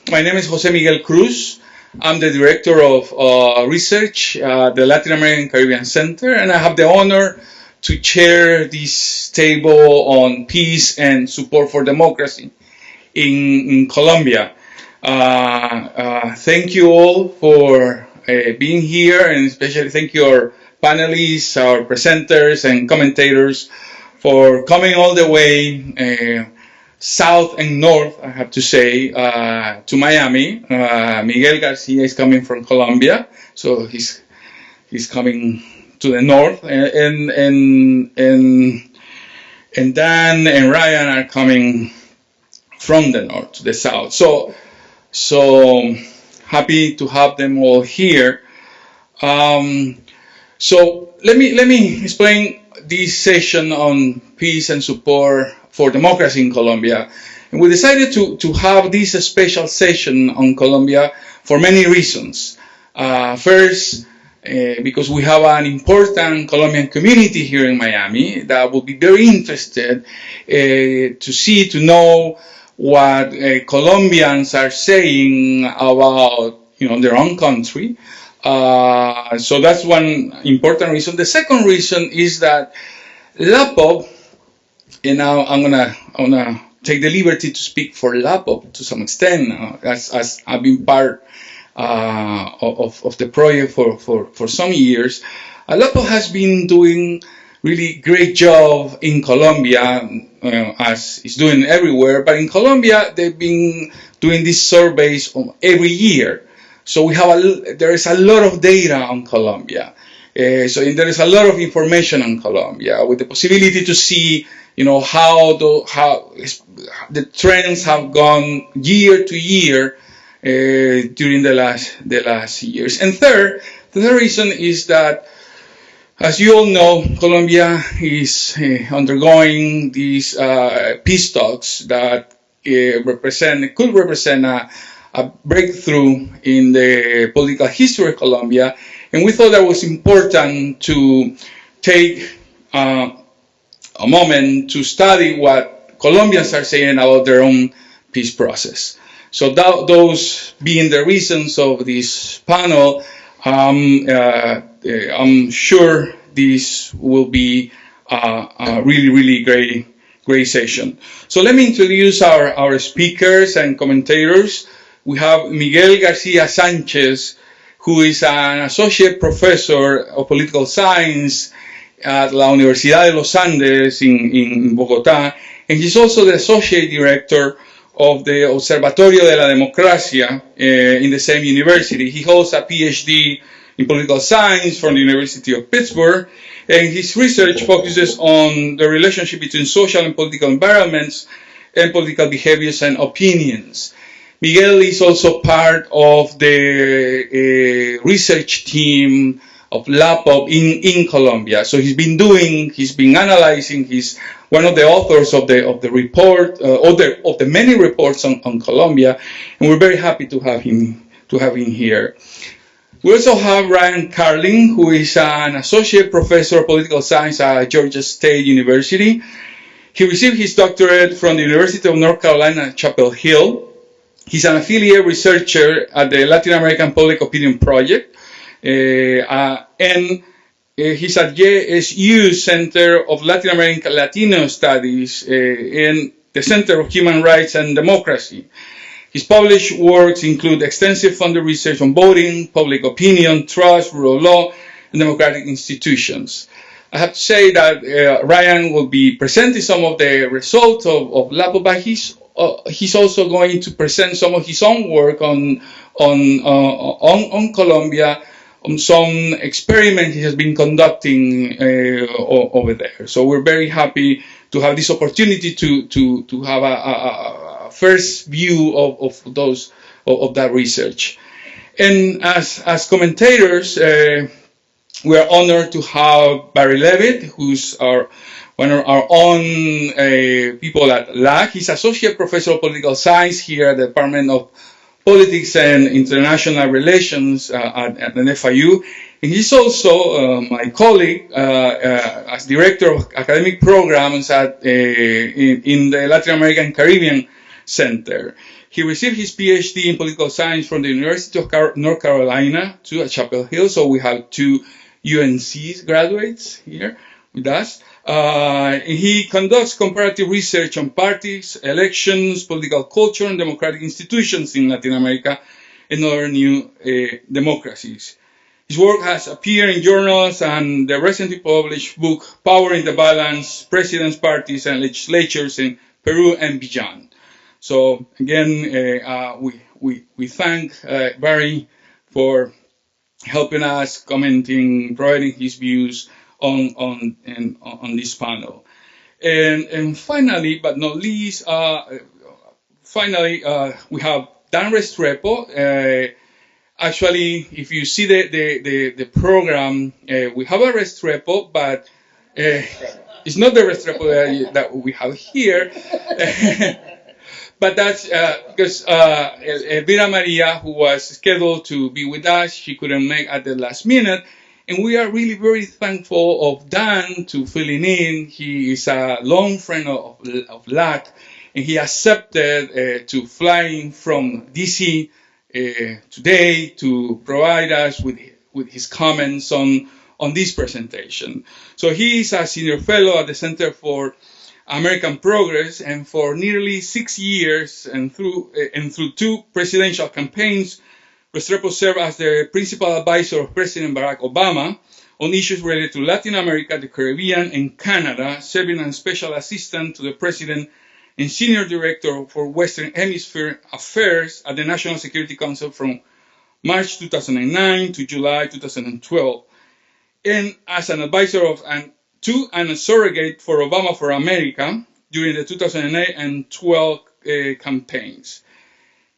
My name is Jose Miguel Cruz. I'm the Director of Research at the Latin American Caribbean Center, and I have the honor to chair this table on peace and support for democracy in Colombia. Thank you all for being here, and especially thank you our panelists, our presenters, and commentators for coming all the way south and north, I have to say, to Miami. Miguel García is coming from Colombia, so he's coming to the north, and Dan and Ryan are coming from the north to the south. So happy to have them all here. So let me explain this session on peace and support for democracy in Colombia. And we decided to have this special session on Colombia for many reasons. First, because we have an important Colombian community here in Miami that will be very interested to know what Colombians are saying about their own country. So that's one important reason. The second reason is that LAPOB, and now I'm gonna take the liberty to speak for LAPOB to some extent, as I've been part of the project for some years. LAPOB has been doing really great job in Colombia, as it's doing everywhere. But in Colombia, they've been doing these surveys every year. So there is a lot of data on Colombia. So there is a lot of information on Colombia, with the possibility to see, how the trends have gone year to year during the last years. And the third reason is that, as you all know, Colombia is undergoing these peace talks that could represent a breakthrough in the political history of Colombia, and we thought that was important to take a moment to study what Colombians are saying about their own peace process. So those being the reasons of this panel, I'm sure this will be a really great session. So let me introduce our speakers and commentators. We have Miguel García Sanchez, who is an associate professor of political science at la Universidad de los Andes in Bogotá, and he's also the associate director of the Observatorio de la Democracia in the same university. He holds a PhD in political science from the University of Pittsburgh, and his research focuses on the relationship between social and political environments and political behaviors and opinions. Miguel is also part of the research team of LAPOB in Colombia. So he's been analyzing. He's one of the authors of the report, of the many reports on Colombia, and we're very happy to have him here. We also have Ryan Carlin, who is an associate professor of political science at Georgia State University. He received his doctorate from the University of North Carolina at Chapel Hill. He's an affiliate researcher at the Latin American Public Opinion Project, and he's at JSU Center of Latin American Latino Studies in the Center of Human Rights and Democracy. His published works include extensive funded research on voting, public opinion, trust, rule of law, and democratic institutions. I have to say that Ryan will be presenting some of the results of LAPOB, but he's also going to present some of his own work on Colombia, on some experiments he has been conducting over there. So we're very happy to have this opportunity to have a first view of that research. And as commentators, we are honored to have Barry Levitt, who's one of our own people at LAC. He's Associate Professor of Political Science here at the Department of Politics and International Relations at the FIU. And he's also my colleague as Director of Academic Programs in the Latin American Caribbean Center. He received his PhD in political science from the University of North Carolina at Chapel Hill. So we have two UNC graduates here with us. He conducts comparative research on parties, elections, political culture, and democratic institutions in Latin America and other new democracies. His work has appeared in journals and the recently published book, Power in the Balance, Presidents, Parties, and Legislatures in Peru and Beyond. So again, we thank Barry for helping us, commenting, providing his views on this panel. And finally, but not least, we have Dan Restrepo. Actually, if you see the program, we have a Restrepo, but it's not the Restrepo that we have here. But that's because Elvira Maria, who was scheduled to be with us, she couldn't make at the last minute. And we are really very thankful of Dan to filling in. He is a long friend of LAC, and he accepted to fly in from DC today to provide us with his comments on this presentation. So he is a senior fellow at the Center for American Progress, and for nearly 6 years and through two presidential campaigns, Restrepo served as the principal advisor of President Barack Obama on issues related to Latin America, the Caribbean, and Canada, serving as special assistant to the president and senior director for Western Hemisphere Affairs at the National Security Council from March 2009 to July 2012, and as an advisor to and a surrogate for Obama for America during the 2008 and 12 campaigns.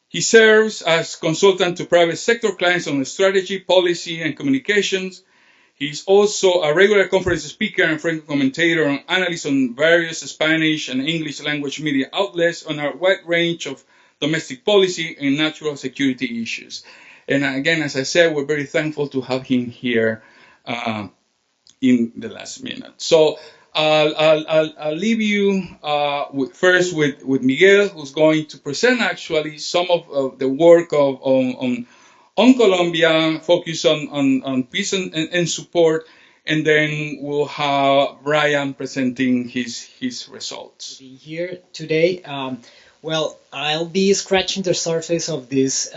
He serves as consultant to private sector clients on strategy, policy, and communications. He's also a regular conference speaker and frequent commentator and analyst on various Spanish and English language media outlets on a wide range of domestic policy and national security issues. And again, as I said, we're very thankful to have him here in the last minute. So I'll leave you first with Miguel, who's going to present actually some of the work on Colombia, focus on peace and support, and then we'll have Brian presenting his results. Being here today, well, I'll be scratching the surface of this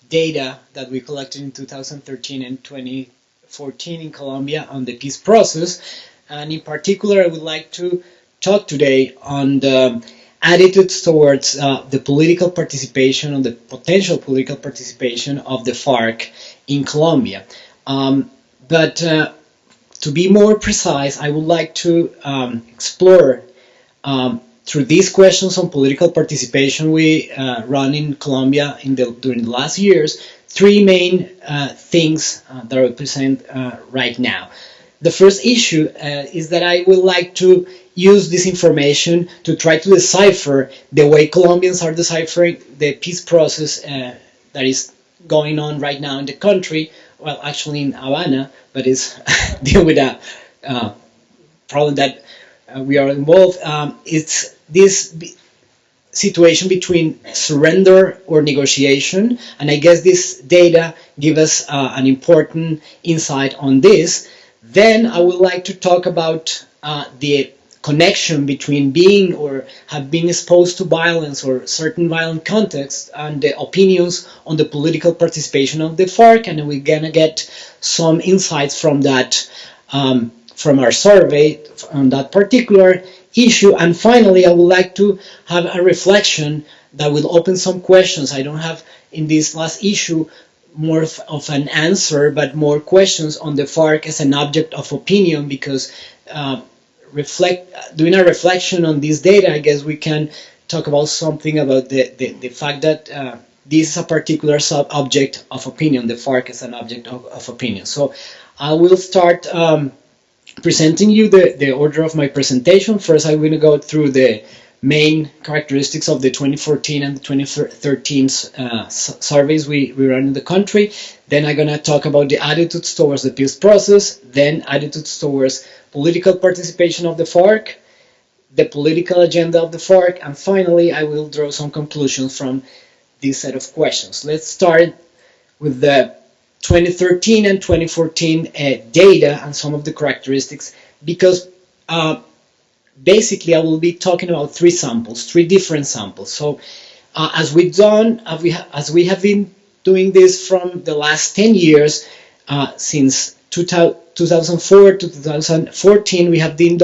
data that we collected in 2013 and 2014 in Colombia on the peace process. And in particular, I would like to talk today on the attitudes towards the political participation, on the potential political participation of the FARC in Colombia. But to be more precise, I would like to explore through these questions on political participation we run in Colombia during the last years, three main things that I present right now. The first issue is that I would like to use this information to try to decipher the way Colombians are deciphering the peace process that is going on right now in the country. Well, actually in Havana, but it's deal with a problem that we are involved. It's this situation between surrender or negotiation, and I guess this data give us an important insight on this. Then I would like to talk about the connection between being or have been exposed to violence or certain violent contexts and the opinions on the political participation of the FARC, and we're gonna get some insights from that, from our survey on that particular issue. And finally, I would like to have a reflection that will open some questions. I don't have in this last issue more of an answer, but more questions on the FARC as an object of opinion, because doing a reflection on this data, I guess we can talk about something about the fact that this is a particular sub-object of opinion, the FARC as an object of opinion. So I will start presenting you the order of my presentation. First, I'm going to go through the main characteristics of the 2014 and the 2013 surveys we run in the country. Then I'm going to talk about the attitudes towards the peace process, then attitudes towards political participation of the FARC, the political agenda of the FARC, and finally I will draw some conclusions from this set of questions. Let's start with the 2013 and 2014 data and some of the characteristics, because basically I will be talking about three different samples. So as we have been doing this from the last 10 years, since 2004 to 2014, we have been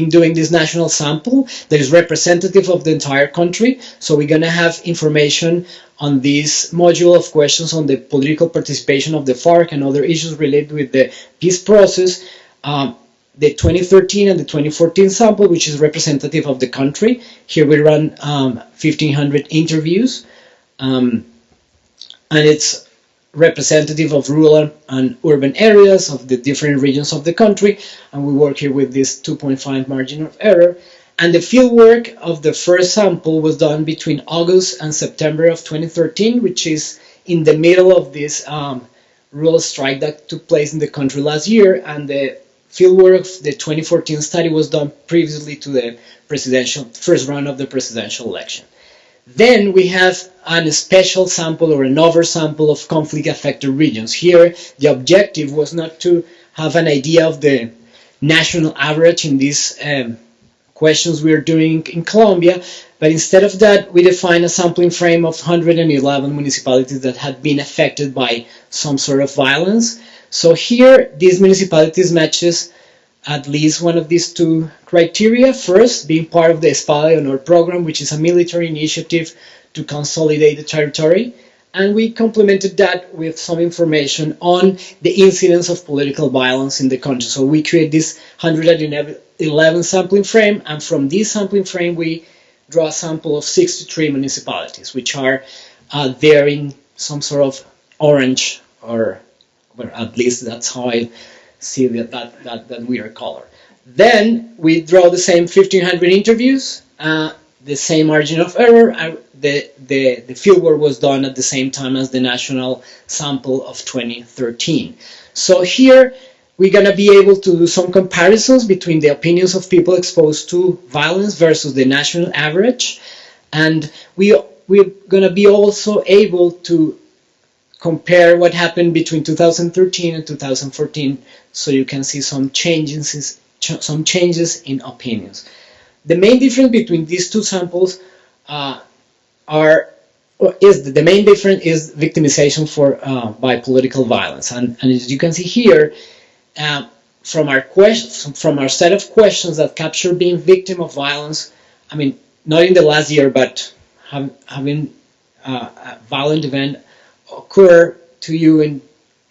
doing this national sample that is representative of the entire country. So we're going to have information on this module of questions on the political participation of the FARC and other issues related with the peace process. The 2013 and the 2014 sample, which is representative of the country. Here we run 1,500 interviews, and it's representative of rural and urban areas of the different regions of the country, and we work here with this 2.5 margin of error. And the fieldwork of the first sample was done between August and September of 2013, which is in the middle of this rural strike that took place in the country last year, and the fieldwork of the 2014 study was done previously to the first round of the presidential election. Then we have a special sample or an oversample of conflict-affected regions. Here, the objective was not to have an idea of the national average in these questions we are doing in Colombia, but instead of that, we define a sampling frame of 111 municipalities that had been affected by some sort of violence. So here, these municipalities matches at least one of these two criteria. First, being part of the Espada de Honor program, which is a military initiative to consolidate the territory. And we complemented that with some information on the incidence of political violence in the country. So we create this 111 sampling frame, and from this sampling frame, we draw a sample of 63 municipalities, which are there in some sort of orange, or at least that's how I see that weird color. Then we draw the same 1,500 interviews, the same margin of error. The fieldwork was done at the same time as the national sample of 2013. So here we're going to be able to do some comparisons between the opinions of people exposed to violence versus the national average, and we're going to be also able to compare what happened between 2013 and 2014, so you can see some changes in opinions. The main difference between these two samples is victimization by political violence, and as you can see here, from our set of questions that capture being victim of violence, I mean, not in the last year, but having a violent event occur to you in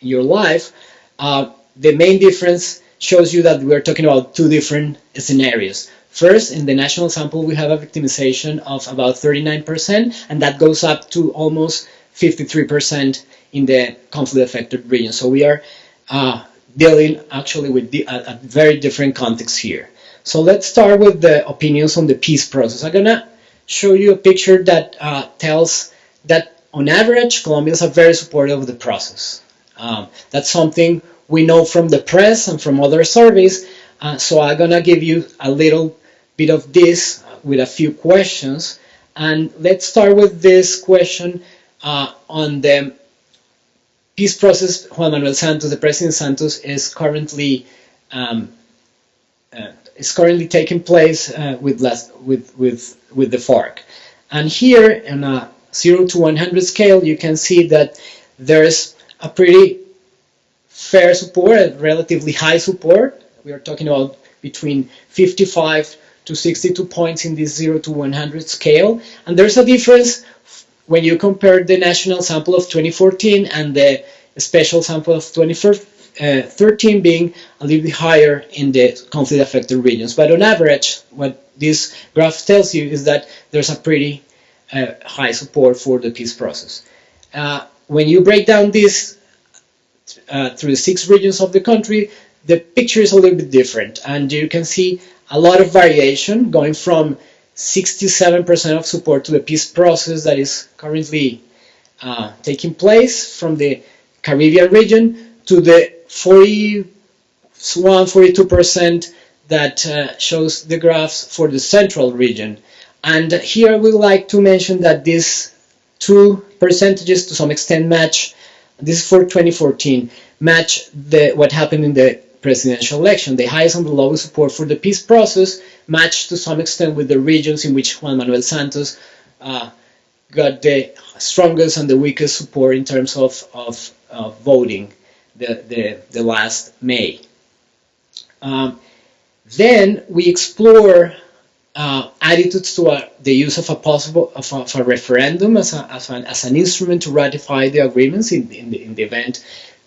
your life, the main difference shows you that we're talking about two different scenarios. First, in the national sample, we have a victimization of about 39%, and that goes up to almost 53% in the conflict-affected region. So we are dealing actually with a very different context here. So let's start with the opinions on the peace process. I'm going to show you a picture that tells that on average, Colombians are very supportive of the process. That's something we know from the press and from other surveys. So I'm going to give you a little bit of this with a few questions. And let's start with this question on the peace process. Juan Manuel Santos, the President Santos, is currently taking place with the FARC. And here, in a 0 to 100 scale, you can see that there's a pretty fair support, a relatively high support. We are talking about between 55 to 62 points in this 0 to 100 scale. And there's a difference when you compare the national sample of 2014 and the special sample of 2013 being a little bit higher in the conflict-affected regions. But on average, what this graph tells you is that there's a pretty high support for the peace process. When you break down this through the 6 regions of the country, the picture is a little bit different, and you can see a lot of variation going from 67% of support to the peace process that is currently taking place from the Caribbean region to the 41-42% that shows the graphs for the central region. And here I would like to mention that these two percentages to some extent match, this is for 2014, match what happened in the presidential election. The highest and the lowest support for the peace process matched to some extent with the regions in which Juan Manuel Santos got the strongest and the weakest support in terms of voting the last May. Then we explore attitudes to the use of a referendum as an instrument to ratify the agreements in the event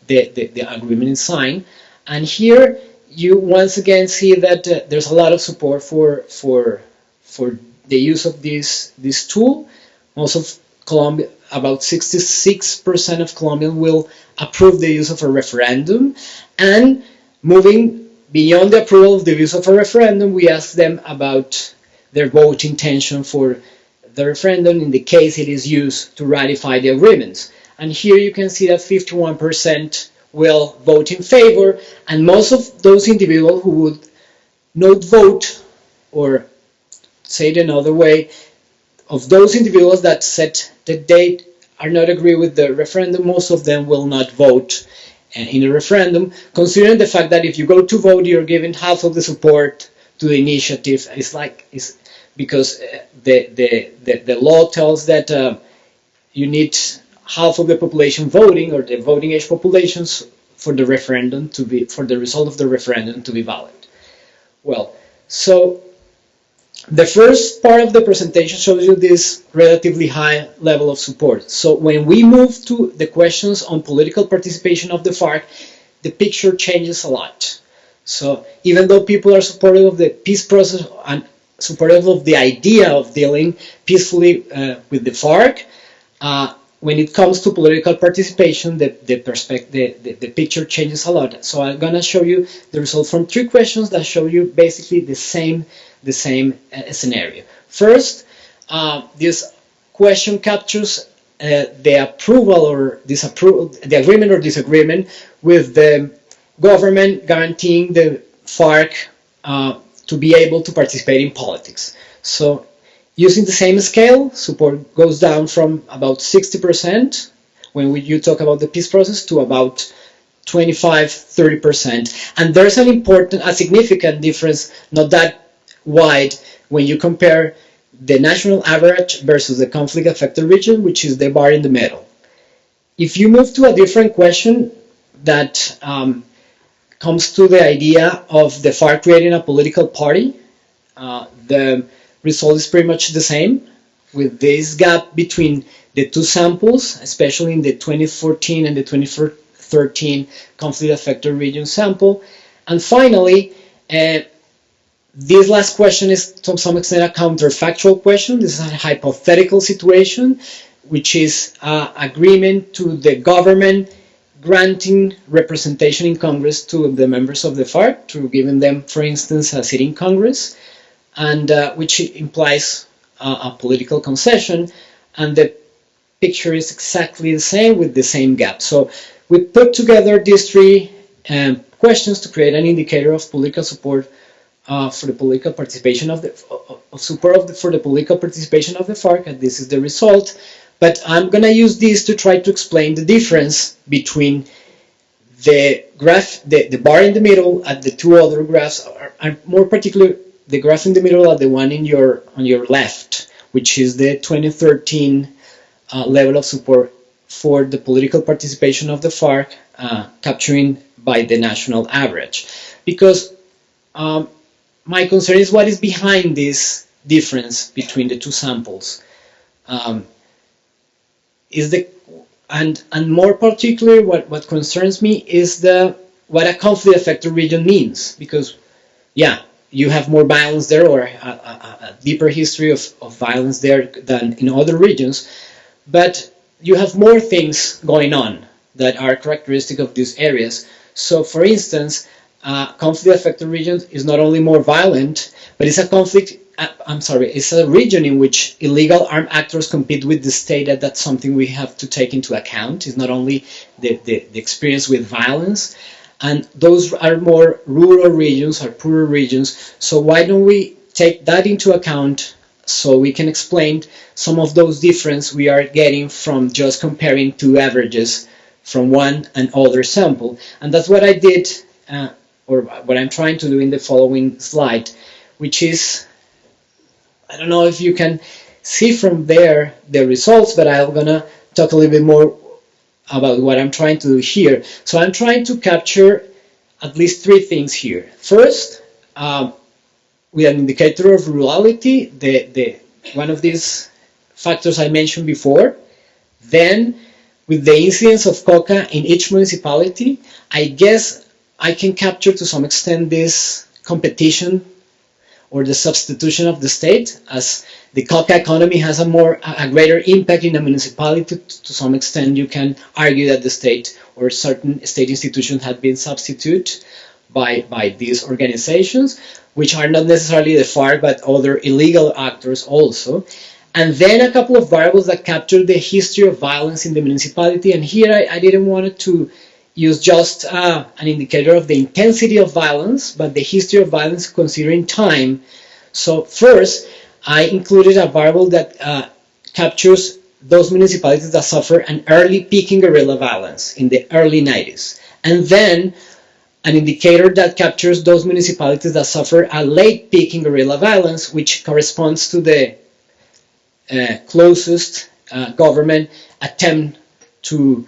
the agreement is signed. And here you once again see that there's a lot of support for the use of this tool. Most of Colombia, about 66% of Colombians will approve the use of a referendum. And moving beyond the approval of the use of a referendum, we ask them about their vote intention for the referendum in the case it is used to ratify the agreements. And here you can see that 51% will vote in favor, and most of those individuals who would not vote, or say it another way, of those individuals that said that they are not agree with the referendum, most of them will not vote in a referendum, considering the fact that if you go to vote, you're giving half of the support to the initiative. It's because the law tells that you need half of the population voting, or the voting age populations, for the referendum to be, for the result of the referendum to be valid. Well, so the first part of the presentation shows you this relatively high level of support. So when we move to the questions on political participation of the FARC, the picture changes a lot. So even though people are supportive of the peace process and supportive of the idea of dealing peacefully with the FARC, when it comes to political participation, the picture changes a lot. So I'm going to show you the results from 3 questions that show you basically the same scenario. First, this question captures the approval or disapproval, the agreement or disagreement with the government guaranteeing the FARC to be able to participate in politics. So using the same scale, support goes down from about 60% when you talk about the peace process to about 25-30%. And there's a significant difference, not that wide, when you compare the national average versus the conflict-affected region, which is the bar in the middle. If you move to a different question that comes to the idea of the FARC creating a political party, the result is pretty much the same, with this gap between the 2 samples, especially in the 2014 and the 2013 conflict-affected region sample. And finally, this last question is to some extent a counterfactual question. This is a hypothetical situation, which is agreement to the government granting representation in Congress to the members of the FARC, to giving them, for instance, a seat in Congress, and which implies a political concession, and the picture is exactly the same with the same gap. So we put together these 3 questions to create an indicator of political support for the political participation of the for the political participation of the FARC, and this is the result. But I'm going to use this to try to explain the difference between the graph, the bar in the middle, and the 2 other graphs, and more particularly the graph in the middle, and the one on your left, which is the 2013 level of support for the political participation of the FARC, capturing by the national average. Because my concern is what is behind this difference between the 2 samples. And more particularly, what concerns me is what a conflict-affected region means. Because, yeah, you have more violence there, or a deeper history of violence there than in other regions, but you have more things going on that are characteristic of these areas. So, for instance, conflict-affected region is not only more violent, but it's it's a region in which illegal armed actors compete with the state, and that's something we have to take into account. It's not only the experience with violence, and those are more rural regions or poorer regions. So why don't we take that into account so we can explain some of those differences we are getting from just comparing two averages from one and other sample. And that's what I did, or what I'm trying to do in the following slide, which is, I don't know if you can see from there the results, but I'm gonna talk a little bit more about what I'm trying to do here. So I'm trying to capture at least three things here. First, with an indicator of rurality, one of these factors I mentioned before. Then, with the incidence of coca in each municipality, I guess I can capture to some extent this competition or the substitution of the state, as the coca economy has a greater impact in a municipality. To some extent, you can argue that the state or certain state institutions have been substituted by these organizations, which are not necessarily the FARC, but other illegal actors also. And then a couple of variables that capture the history of violence in the municipality. And here I didn't want to use just an indicator of the intensity of violence, but the history of violence considering time. So first, I included a variable that captures those municipalities that suffer an early peak in guerrilla violence in the early 90s. And then an indicator that captures those municipalities that suffer a late peak in guerrilla violence, which corresponds to the closest government attempt to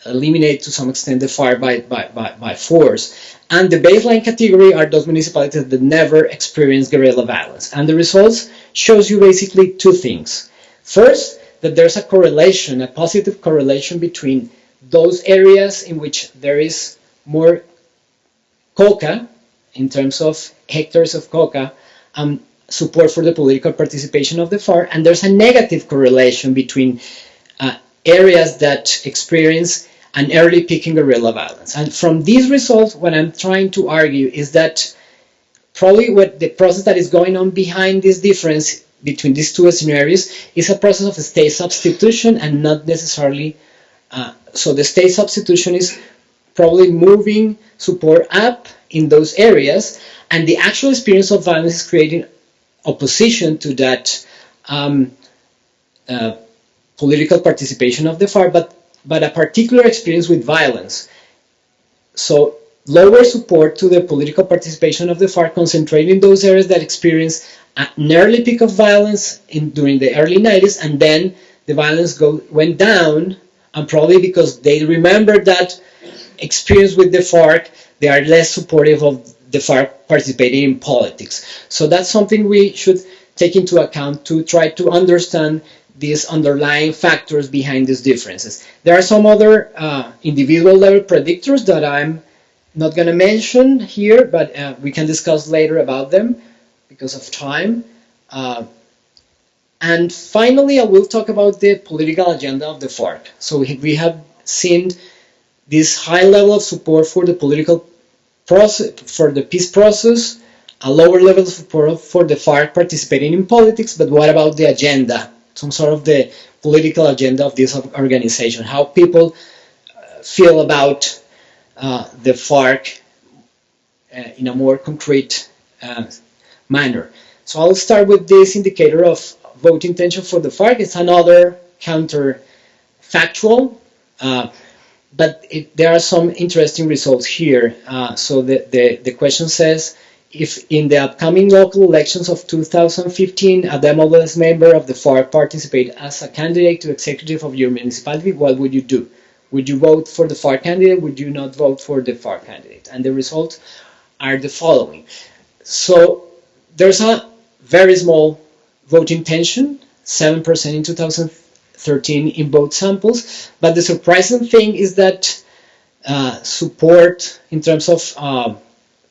eliminate to some extent the fire by force. And the baseline category are those municipalities that never experienced guerrilla violence. And the results shows you basically two things. First, that there's a correlation, a positive correlation between those areas in which there is more coca, in terms of hectares of coca, support for the political participation of the FARC, and there's a negative correlation between areas that experience an early peak in guerrilla violence. And from these results, what I'm trying to argue is that probably what the process that is going on behind this difference between these two scenarios is a process of state substitution, and not necessarily, so the state substitution is probably moving support up in those areas, and the actual experience of violence is creating opposition to that political participation of the FARC, but a particular experience with violence. So lower support to the political participation of the FARC, concentrating those areas that experience an early peak of violence during the early 90s, and then the violence went down, and probably because they remember that experience with the FARC, they are less supportive of the FARC participating in politics. So that's something we should take into account to try to understand these underlying factors behind these differences. There are some other individual level predictors that I'm not going to mention here, but we can discuss later about them because of time. And finally, I will talk about the political agenda of the FARC. So we have seen this high level of support for the political process, for the peace process, a lower level of support for the FARC participating in politics, but what about the agenda? Some sort of the political agenda of this organization, how people feel about the FARC in a more concrete manner. So I'll start with this indicator of vote intention for the FARC. It's another counterfactual, but there are some interesting results here. So the question says, if in the upcoming local elections of 2015, a demoless member of the FARC participate as a candidate to executive of your municipality, what would you do? Would you vote for the FARC candidate? Would you not vote for the FARC candidate? And the results are the following. So there's a very small vote intention, 7% in 2013 in both samples. But the surprising thing is that support in terms of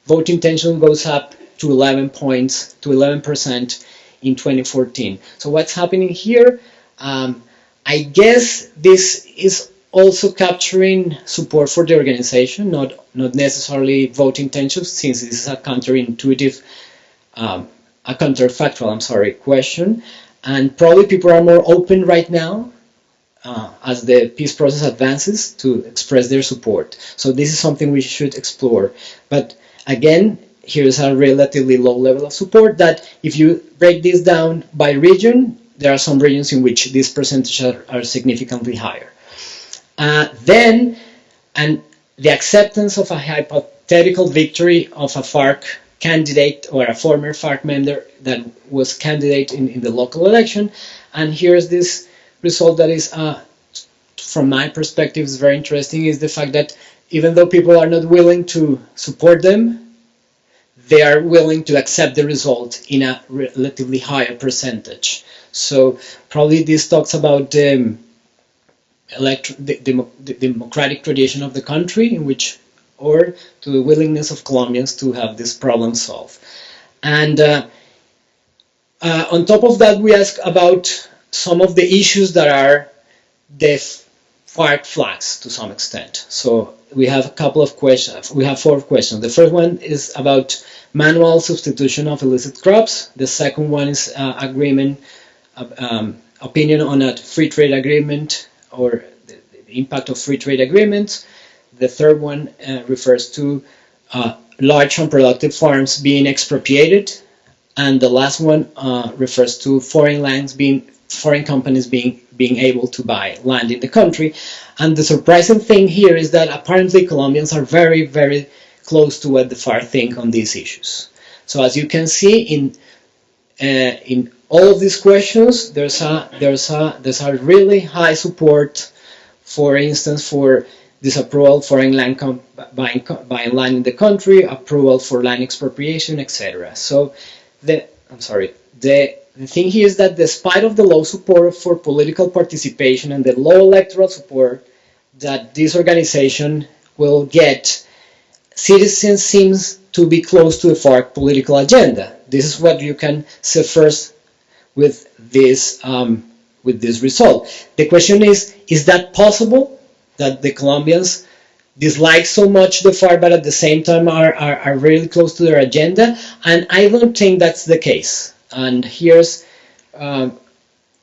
vote intention goes up to 11 points, to 11% in 2014. So what's happening here? I guess this is also capturing support for the organization, not necessarily vote intentions, since this is a counterintuitive, a counterfactual, question. And probably people are more open right now as the peace process advances to express their support. So this is something we should explore. But again, here's a relatively low level of support that if you break this down by region, there are some regions in which these percentages are significantly higher. Then, and the acceptance of a hypothetical victory of a FARC candidate or a former FARC member that was candidate in the local election. And here's this result that is, from my perspective, is very interesting, is the fact that even though people are not willing to support them, they are willing to accept the result in a relatively higher percentage. So probably this talks about the democratic tradition of the country, in which, or to the willingness of Colombians to have this problem solved. And on top of that, we ask about some of the issues that are the FARC flags to some extent. So we have a couple of questions. We have 4 questions. The first one is about manual substitution of illicit crops. The second one is opinion on a free trade agreement, or the impact of free trade agreements. The third one refers to large unproductive farms being expropriated, and the last one refers to foreign companies being able to buy land in the country. And the surprising thing here is that apparently Colombians are very, very close to what the FARC think on these issues. So as you can see in all of these questions, there's a really high support, for instance, for disapproval foreign land buying land in the country, approval for land expropriation, etc. So the thing here is that despite of the low support for political participation and the low electoral support that this organization will get, citizens seems to be close to the FARC political agenda. This is what you can see first with this result. The question is that possible, that the Colombians dislike so much the FARC but at the same time are really close to their agenda? And I don't think that's the case. And here's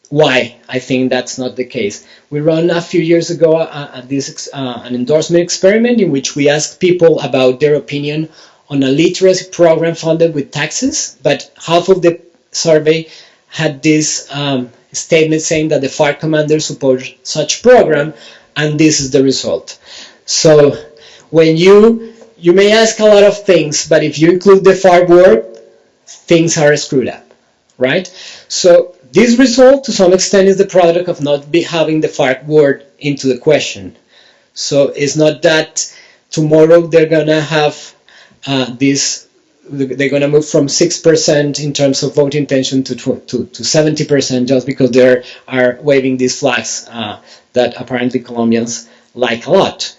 why I think that's not the case. We ran a few years ago an endorsement experiment in which we asked people about their opinion on a literacy program funded with taxes, but half of the survey had this statement saying that the FARC commanders support such program, and this is the result. So when you may ask a lot of things, but if you include the FARC word, things are screwed up, right? So this result to some extent is the product of not having the FARC word into the question. So it's not that tomorrow they're gonna have they're going to move from 6% in terms of vote intention to 70% just because they are waving these flags that apparently Colombians like a lot.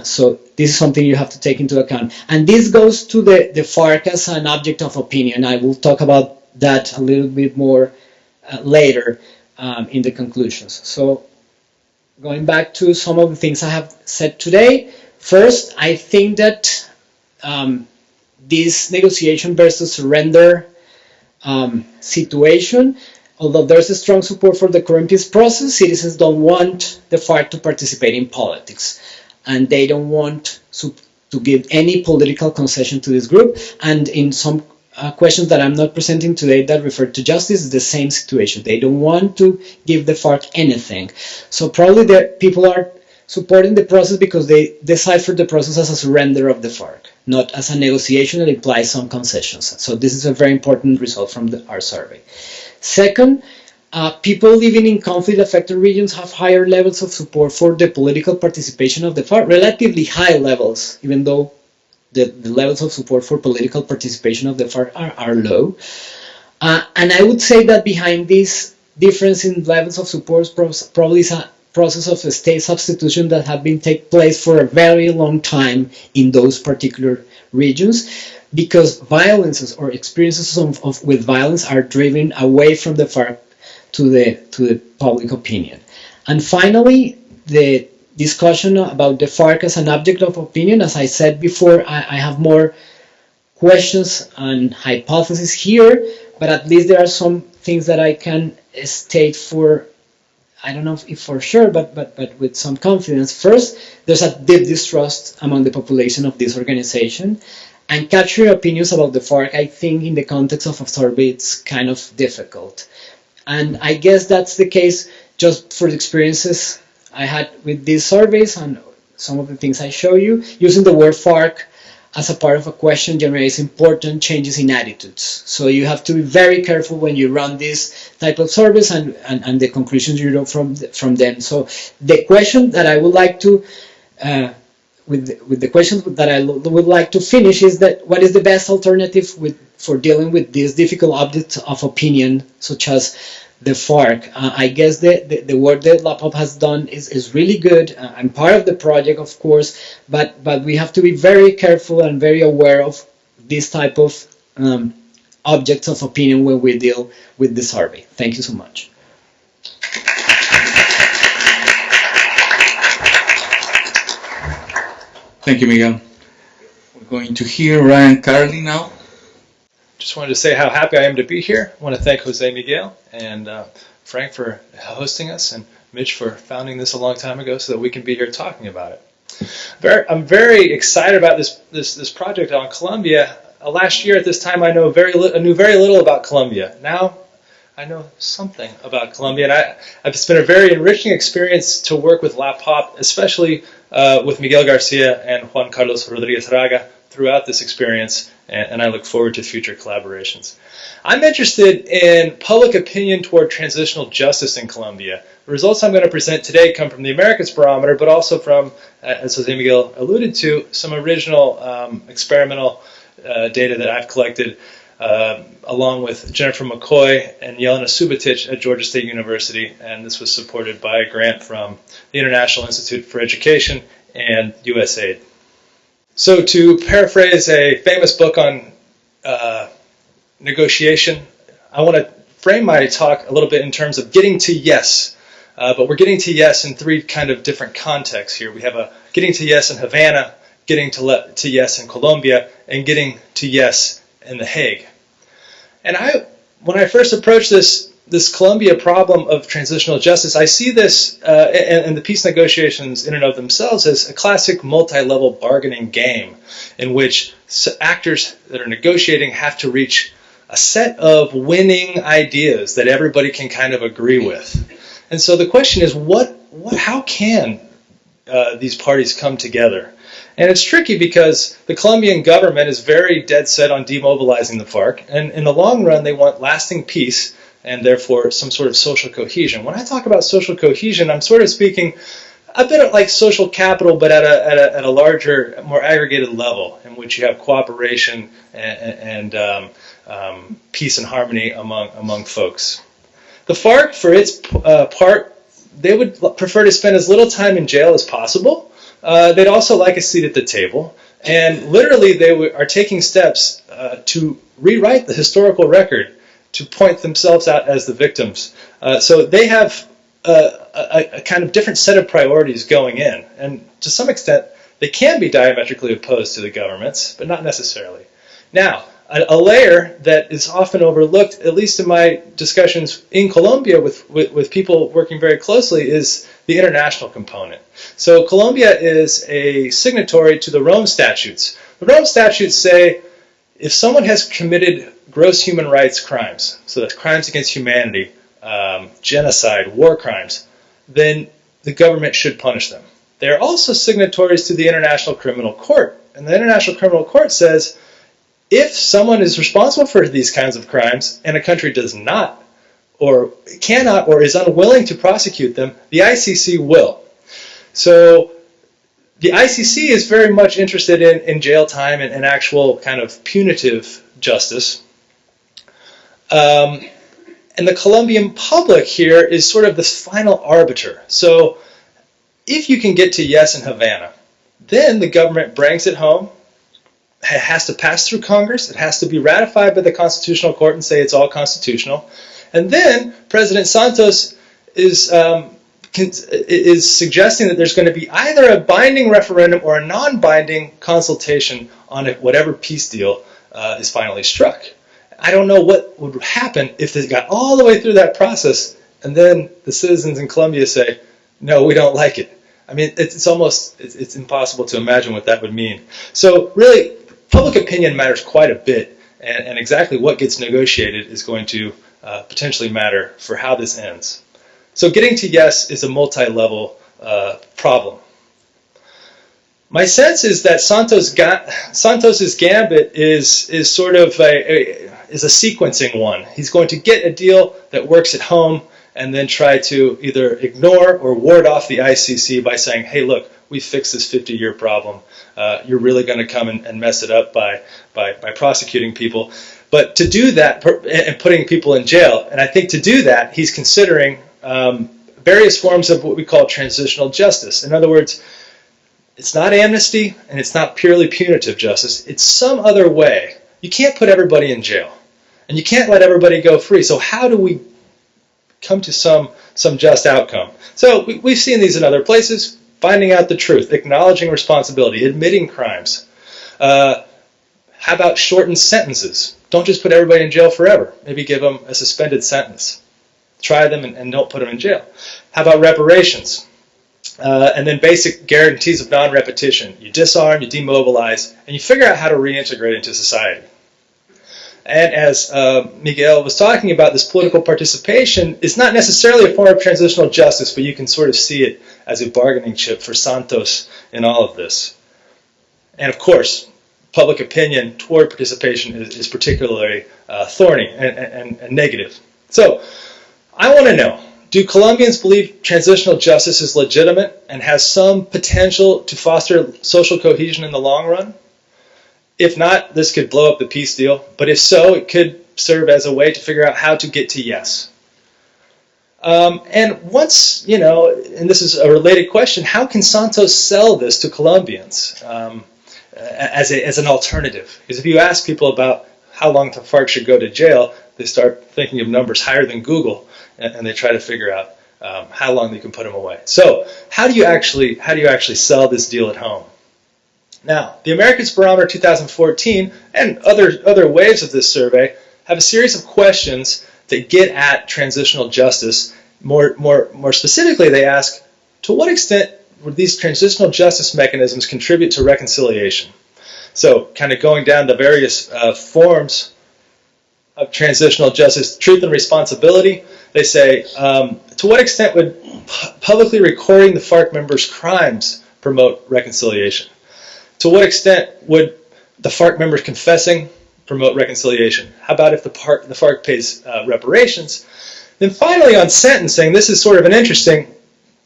So this is something you have to take into account. And this goes to the FARC as an object of opinion. I will talk about that a little bit more later in the conclusions. So going back to some of the things I have said today, first, I think that this negotiation versus surrender situation, although there's a strong support for the current peace process, citizens don't want the FARC to participate in politics, and they don't want to give any political concession to this group. And in some questions that I'm not presenting today that refer to justice, is the same situation. They don't want to give the FARC anything. So probably the people are supporting the process because they decipher the process as a surrender of the FARC, not as a negotiation that implies some concessions. So this is a very important result from our survey. Second, people living in conflict-affected regions have higher levels of support for the political participation of the FARC, relatively high levels, even though the levels of support for political participation of the FARC are low. And I would say that behind this difference in levels of support probably is a process of state substitution that have been taking place for a very long time in those particular regions, because violences or experiences with violence are driven away from the FARC to the public opinion. And finally, the discussion about the FARC as an object of opinion. As I said before, I have more questions and hypotheses here, but at least there are some things that I can state for I don't know if for sure, but with some confidence. First, there's a deep distrust among the population of this organization, and capturing opinions about the FARC, I think, in the context of a survey, it's kind of difficult. And I guess that's the case just for the experiences I had with these surveys and some of the things I show you. Using the word FARC as a part of a question generates important changes in attitudes. So you have to be very careful when you run this type of surveys and the conclusions you draw from them. So the question that I would like to, with the questions that I would like to finish is that what is the best alternative for dealing with these difficult objects of opinion, such as the FARC? I guess the work that LAPOP has done is really good. I'm part of the project, of course, but we have to be very careful and very aware of this type of objects of opinion when we deal with the survey. Thank you so much. Thank you, Miguel. We're going to hear Ryan Carlin now. Just wanted to say how happy I am to be here. I want to thank Jose Miguel and Frank for hosting us, and Mitch for founding this a long time ago so that we can be here talking about it. I'm very excited about this project on Colombia. Last year at this time, I knew very little about Colombia. Now I know something about Colombia, and it's been a very enriching experience to work with LAPOP, especially with Miguel García and Juan Carlos Rodriguez Raga throughout this experience, and I look forward to future collaborations. I'm interested in public opinion toward transitional justice in Colombia. The results I'm going to present today come from the AmericasBarometer, but also from, as Jose Miguel alluded to, some original experimental data that I've collected along with Jennifer McCoy and Jelena Subotic at Georgia State University, and this was supported by a grant from the International Institute for Education and USAID. So to paraphrase a famous book on negotiation, I want to frame my talk a little bit in terms of getting to yes, but we're getting to yes in three kind of different contexts here. We have a getting to yes in Havana, getting to yes in Colombia, and getting to yes in The Hague. And when I first approached this Colombia problem of transitional justice, I see this and the peace negotiations in and of themselves as a classic multi-level bargaining game in which actors that are negotiating have to reach a set of winning ideas that everybody can kind of agree with. And so the question is, how can these parties come together? And it's tricky because the Colombian government is very dead set on demobilizing the FARC, and in the long run they want lasting peace and therefore some sort of social cohesion. When I talk about social cohesion, I'm sort of speaking a bit like social capital, but at a larger, more aggregated level, in which you have cooperation and peace and harmony among folks. The FARC, for its part, they would prefer to spend as little time in jail as possible. They'd also like a seat at the table, and literally they are taking steps to rewrite the historical record, to point themselves out as the victims. So they have a kind of different set of priorities going in, and to some extent they can be diametrically opposed to the governments, but not necessarily. Now, a layer that is often overlooked, at least in my discussions in Colombia with people working very closely, is the international component. So Colombia is a signatory to the Rome Statutes. The Rome Statutes say if someone has committed gross human rights crimes, so that's crimes against humanity, genocide, war crimes, then the government should punish them. They are also signatories to the International Criminal Court, and the International Criminal Court says if someone is responsible for these kinds of crimes and a country does not or cannot or is unwilling to prosecute them, the ICC will. So the ICC is very much interested in jail time and actual kind of punitive justice. And the Colombian public here is sort of this final arbiter. So if you can get to yes in Havana, then the government brings it home. It has to pass through Congress. It has to be ratified by the Constitutional Court and say it's all constitutional. And then President Santos is suggesting that there's going to be either a binding referendum or a non-binding consultation on whatever peace deal is finally struck. I don't know what would happen if they got all the way through that process and then the citizens in Colombia say, no, we don't like it. I mean, it's impossible to imagine what that would mean. So really, public opinion matters quite a bit, and exactly what gets negotiated is going to potentially matter for how this ends. So getting to yes is a multi-level problem. My sense is that Santos's gambit is sort of a sequencing one. He's going to get a deal that works at home and then try to either ignore or ward off the ICC by saying, hey, look, we fixed this 50-year problem. You're really going to come and mess it up by prosecuting people. But to do that and putting people in jail, and I think to do that, he's considering various forms of what we call transitional justice. In other words, it's not amnesty and it's not purely punitive justice. It's some other way. You can't put everybody in jail and you can't let everybody go free. So how do we come to some just outcome? So we've seen these in other places. Finding out the truth, acknowledging responsibility, admitting crimes. How about shortened sentences? Don't just put everybody in jail forever. Maybe give them a suspended sentence. Try them and don't put them in jail. How about reparations? And then basic guarantees of non-repetition. You disarm, you demobilize, and you figure out how to reintegrate into society. And as Miguel was talking about, this political participation is not necessarily a form of transitional justice, but you can sort of see it as a bargaining chip for Santos in all of this. And of course, public opinion toward participation is particularly thorny and negative. So I want to know, do Colombians believe transitional justice is legitimate and has some potential to foster social cohesion in the long run? If not, this could blow up the peace deal. But if so, it could serve as a way to figure out how to get to yes. And once, and this is a related question, how can Santos sell this to Colombians as an alternative? Because if you ask people about how long the FARC should go to jail, they start thinking of numbers higher than Google, and they try to figure out how long they can put them away. So how do you actually sell this deal at home? Now, the AmericasBarometer 2014 and other waves of this survey have a series of questions that get at transitional justice. More specifically, they ask, to what extent would these transitional justice mechanisms contribute to reconciliation? So, kind of going down the various forms of transitional justice, truth and responsibility, they say, to what extent would publicly recording the FARC members' crimes promote reconciliation? To what extent would the FARC members confessing promote reconciliation? How about if the FARC pays reparations? Then finally on sentencing, this is sort of an interesting,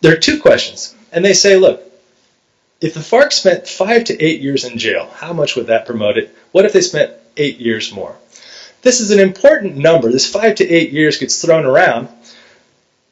there are two questions. And they say, look, if the FARC spent 5 to 8 years in jail, how much would that promote it? What if they spent 8 years more? This is an important number. This 5 to 8 years gets thrown around.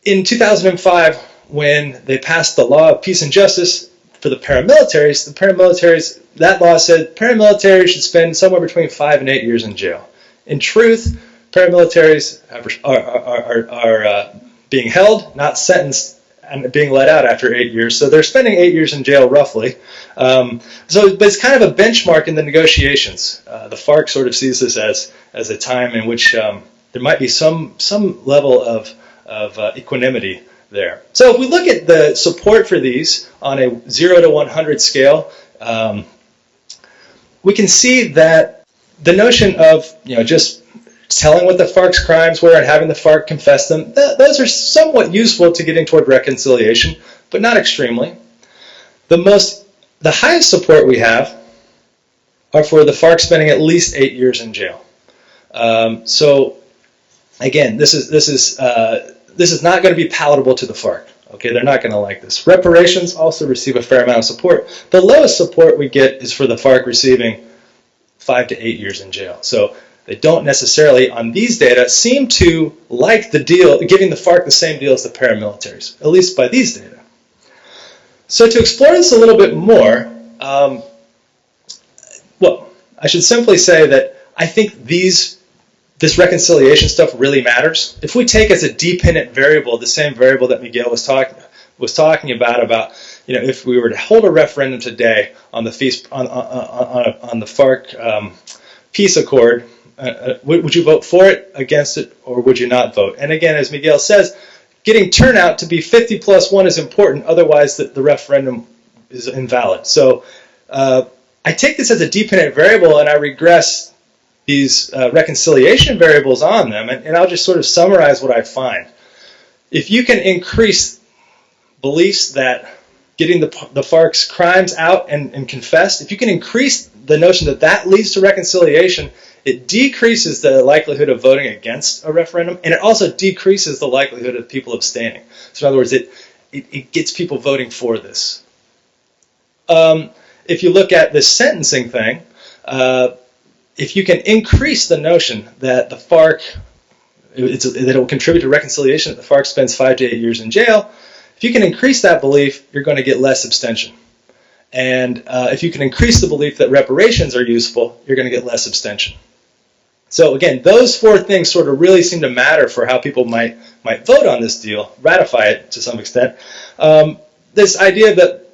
In 2005, when they passed the law of peace and justice for the paramilitaries, that law said paramilitaries should spend somewhere between 5 and 8 years in jail. In truth, paramilitaries are being held, not sentenced, and being let out after 8 years. So they're spending 8 years in jail roughly. But it's kind of a benchmark in the negotiations. The FARC sort of sees this as a time in which there might be some level of equanimity there. So if we look at the support for these on a 0 to 100 scale, we can see that the notion of just telling what the FARC's crimes were and having the FARC confess them, those are somewhat useful to getting toward reconciliation, but not extremely. The highest support we have are for the FARC spending at least 8 years in jail. So again, this is not going to be palatable to the FARC. Okay, they're not going to like this. Reparations also receive a fair amount of support. The lowest support we get is for the FARC receiving 5 to 8 years in jail. So they don't necessarily, on these data, seem to like the deal, giving the FARC the same deal as the paramilitaries, at least by these data. So to explore this a little bit more, well, I should simply say that I think this reconciliation stuff really matters. If we take as a dependent variable the same variable that Miguel was talking about if we were to hold a referendum today on the FARC peace accord, would you vote for it, against it, or would you not vote? And again, as Miguel says, getting turnout to be 50 plus 1 is important, otherwise the referendum is invalid. So I take this as a dependent variable and I regress these reconciliation variables on them, and I'll just sort of summarize what I find. If you can increase beliefs that getting the FARC's crimes out and confessed, if you can increase the notion that that leads to reconciliation, it decreases the likelihood of voting against a referendum, and it also decreases the likelihood of people abstaining. So in other words, it gets people voting for this. If you look at this sentencing thing, if you can increase the notion that the FARC, that it will contribute to reconciliation, that the FARC spends 5 to 8 years in jail, if you can increase that belief, you're going to get less abstention. And if you can increase the belief that reparations are useful, you're going to get less abstention. So again, those 4 things sort of really seem to matter for how people might vote on this deal, ratify it to some extent. This idea that,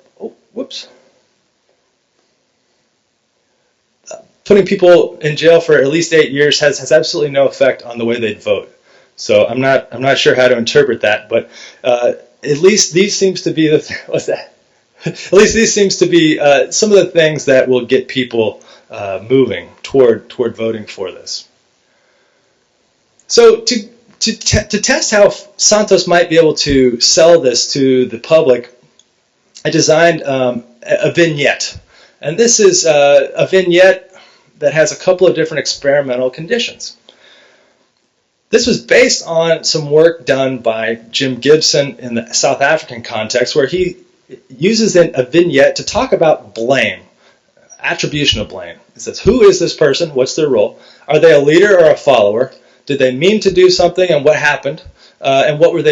putting people in jail for at least 8 years has absolutely no effect on the way they'd vote. So I'm not sure how to interpret that, but at least these seems to be what's that? At least these seems to be some of the things that will get people moving toward voting for this. So to test how Santos might be able to sell this to the public, I designed a vignette, and this is a vignette that has a couple of different experimental conditions. This was based on some work done by Jim Gibson in the South African context, where he uses a vignette to talk about blame, attribution of blame. It says, who is this person? What's their role? Are they a leader or a follower? Did they mean to do something, and what happened? And what were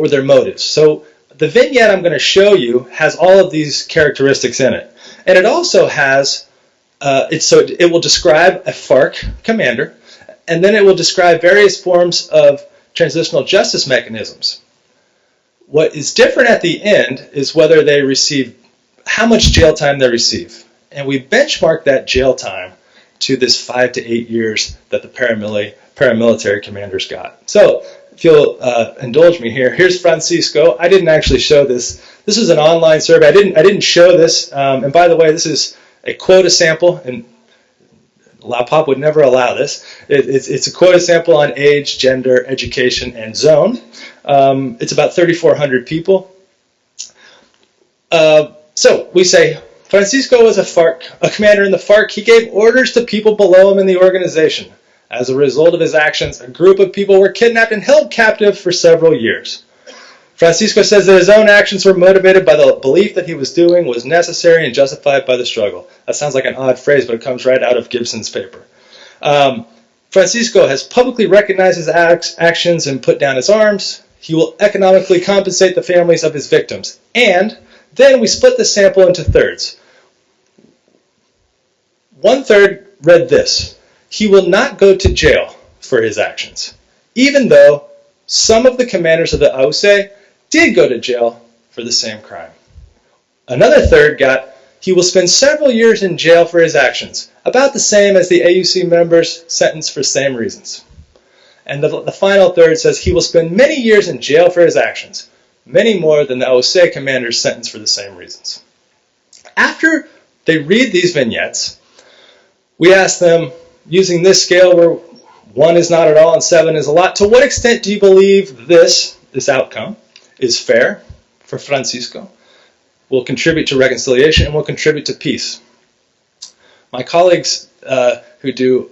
their motives? So the vignette I'm going to show you has all of these characteristics in it, and it also has it will describe a FARC commander, and then it will describe various forms of transitional justice mechanisms. What is different at the end is whether they receive, how much jail time they receive. And we benchmark that jail time to this 5 to 8 years that the paramilitary commanders got. So if you'll indulge me here, here's Francisco. I didn't actually show this. This is an online survey. I didn't show this. And by the way, this is a quota sample, and LAPOP would never allow this. It's a quota sample on age, gender, education, and zone. It's about 3,400 people. So we say, Francisco was a commander in the FARC. He gave orders to people below him in the organization. As a result of his actions, a group of people were kidnapped and held captive for several years. Francisco says that his own actions were motivated by the belief that he was doing was necessary and justified by the struggle. That sounds like an odd phrase, but it comes right out of Gibson's paper. Francisco has publicly recognized his actions and put down his arms. He will economically compensate the families of his victims. And then we split the sample into thirds. 1/3 read this: he will not go to jail for his actions, even though some of the commanders of the AUC did go to jail for the same crime. Another third got, he will spend several years in jail for his actions, about the same as the AUC members sentenced for same reasons. And the final third says he will spend many years in jail for his actions, many more than the AUC commanders sentenced for the same reasons. After they read these vignettes, we ask them, using this scale where 1 is not at all and 7 is a lot, to what extent do you believe this outcome is fair for Francisco, will contribute to reconciliation, and will contribute to peace? My colleagues who do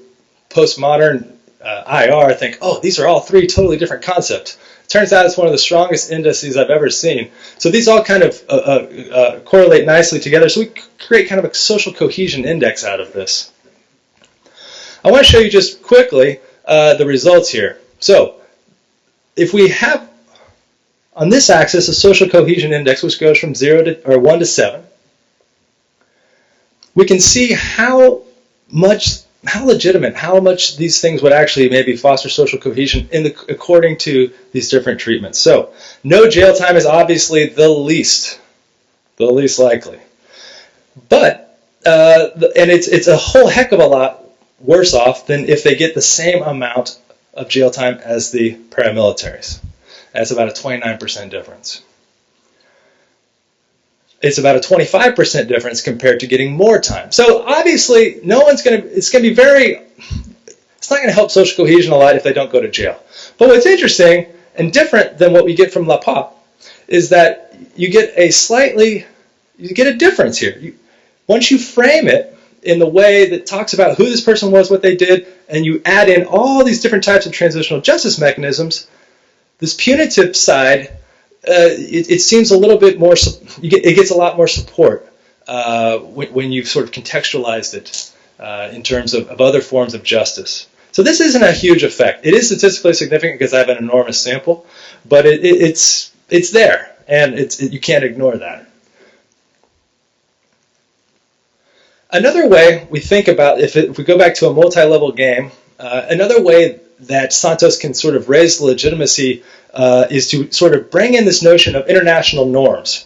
postmodern IR think, oh, these are all 3 totally different concepts. Turns out it's one of the strongest indices I've ever seen. So these all kind of correlate nicely together, so we create kind of a social cohesion index out of this. I want to show you just quickly the results here. So if we have on this axis a social cohesion index which goes from 1 to 7, we can see how legitimate, how much these things would actually maybe foster social cohesion according to these different treatments. So no jail time is obviously the least likely, but and it's a whole heck of a lot worse off than if they get the same amount of jail time as the paramilitaries. That's about a 29% difference. It's about a 25% difference compared to getting more time. So obviously, no one's going to, it's going to be very, it's not going to help social cohesion a lot if they don't go to jail. But what's interesting and different than what we get from La Paz is that you get a difference here. Once you frame it in the way that talks about who this person was, what they did, and you add in all these different types of transitional justice mechanisms, this punitive side, it seems a little bit more, it gets a lot more support when you've sort of contextualized it in terms of other forms of justice. So this isn't a huge effect. It is statistically significant because I have an enormous sample, but it's there, and you can't ignore that. Another way we think about, if we go back to a multi-level game, another way that Santos can sort of raise the legitimacy is to sort of bring in this notion of international norms.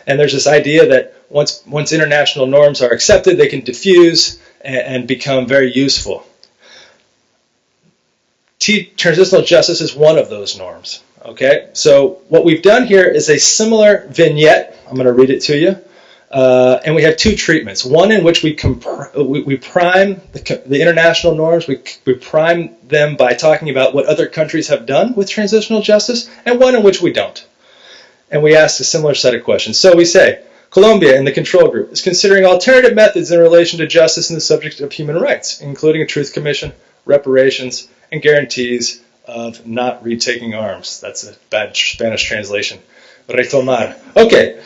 And there's this idea that once international norms are accepted, they can diffuse and become very useful. Transitional justice is one of those norms. Okay, so what we've done here is a similar vignette. I'm going to read it to you. And we have two treatments. One in which we prime the international norms. We prime them by talking about what other countries have done with transitional justice, and one in which we don't. And we ask a similar set of questions. So we say, Colombia in the control group is considering alternative methods in relation to justice and the subject of human rights, including a truth commission, reparations, and guarantees of not retaking arms. That's a bad Spanish translation. Retomar. Okay,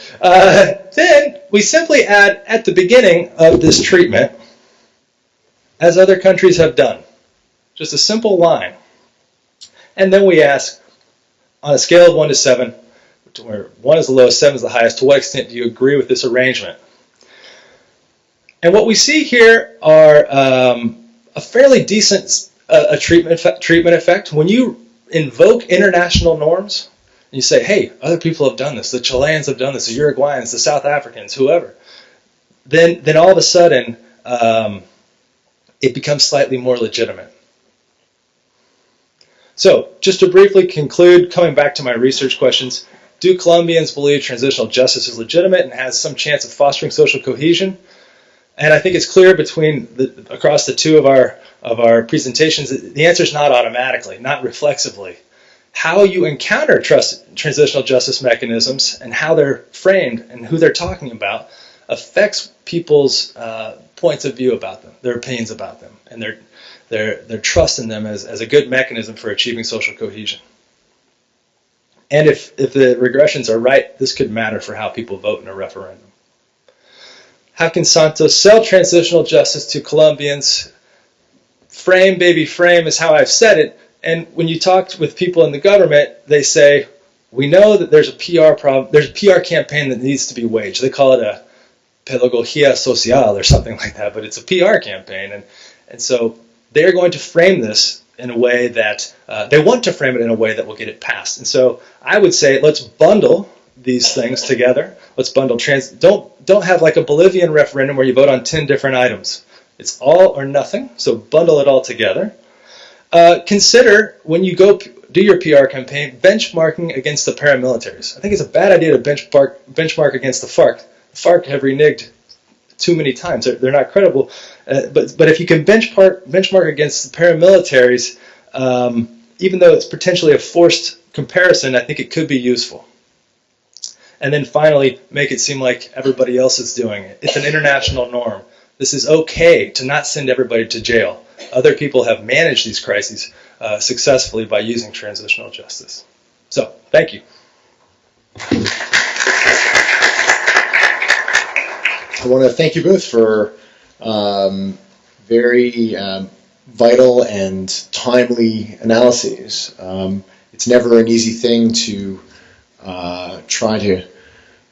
then we simply add at the beginning of this treatment, as other countries have done. Just a simple line. And then we ask, on a scale of 1 to 7, where 1 is the lowest, 7 is the highest, to what extent do you agree with this arrangement? And what we see here are a fairly decent treatment effect. When you invoke international norms, and you say, hey, other people have done this, the Chileans have done this, the Uruguayans, the South Africans, whoever, then all of a sudden it becomes slightly more legitimate. So, just to briefly conclude, coming back to my research questions, do Colombians believe transitional justice is legitimate and has some chance of fostering social cohesion? And I think it's clear across the two of our presentations that the answer is not automatically, not reflexively. How you encounter transitional justice mechanisms and how they're framed and who they're talking about affects people's points of view about them, their opinions about them, and their trust in them as a good mechanism for achieving social cohesion. And if the regressions are right, this could matter for how people vote in a referendum. How can Santos sell transitional justice to Colombians? Frame, baby, frame is how I've said it. And when you talk with people in the government, they say, we know that there's a PR problem, there's a PR campaign that needs to be waged. They call it a pedagogía social or something like that, but it's a PR campaign. And so they're going to frame this in a way that, they want to frame it in a way that will get it passed. And so I would say, let's bundle these things together. Let's bundle don't have like a Bolivian referendum where you vote on 10 different items. It's all or nothing, so bundle it all together. Consider, when you go do your PR campaign, benchmarking against the paramilitaries. I think it's a bad idea to benchmark against the FARC. The FARC have reneged too many times. They're not credible. But if you can benchmark against the paramilitaries, even though it's potentially a forced comparison, I think it could be useful. And then finally, make it seem like everybody else is doing it. It's an international norm. This is okay to not send everybody to jail. Other people have managed these crises successfully by using transitional justice. So, thank you. I want to thank you both for very vital and timely analyses. It's never an easy thing to try to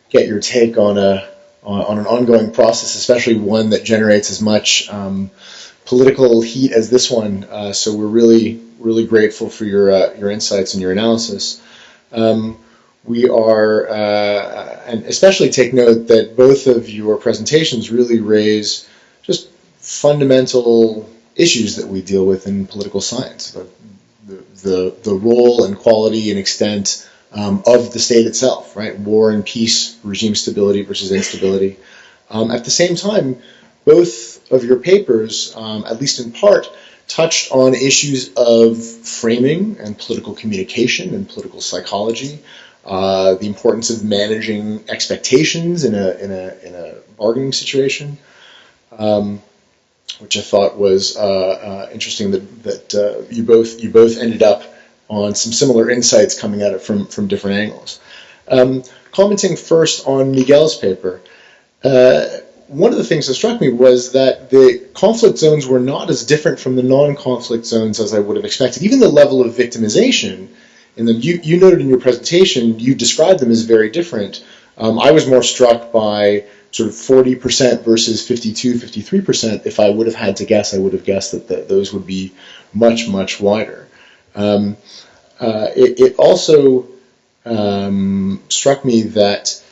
get your take on an ongoing process, especially one that generates as much political heat as this one. So we're really grateful for your insights and your analysis. We are, and especially take note that both of your presentations really raise just fundamental issues that we deal with in political science. The role and quality and extent of the state itself, right? War and peace, regime stability versus instability. At the same time, both of your papers, at least in part, touched on issues of framing and political communication and political psychology, the importance of managing expectations in a bargaining situation, which I thought was interesting that you both ended up on some similar insights coming at it from different angles. Commenting first on Miguel's paper, one of the things that struck me was that the conflict zones were not as different from the non-conflict zones as I would have expected. Even the level of victimization in them, you noted in your presentation, you described them as very different. I was more struck by sort of 40% versus 52, 53%. If I would have had to guess, I would have guessed that those would be much, much wider. It also struck me that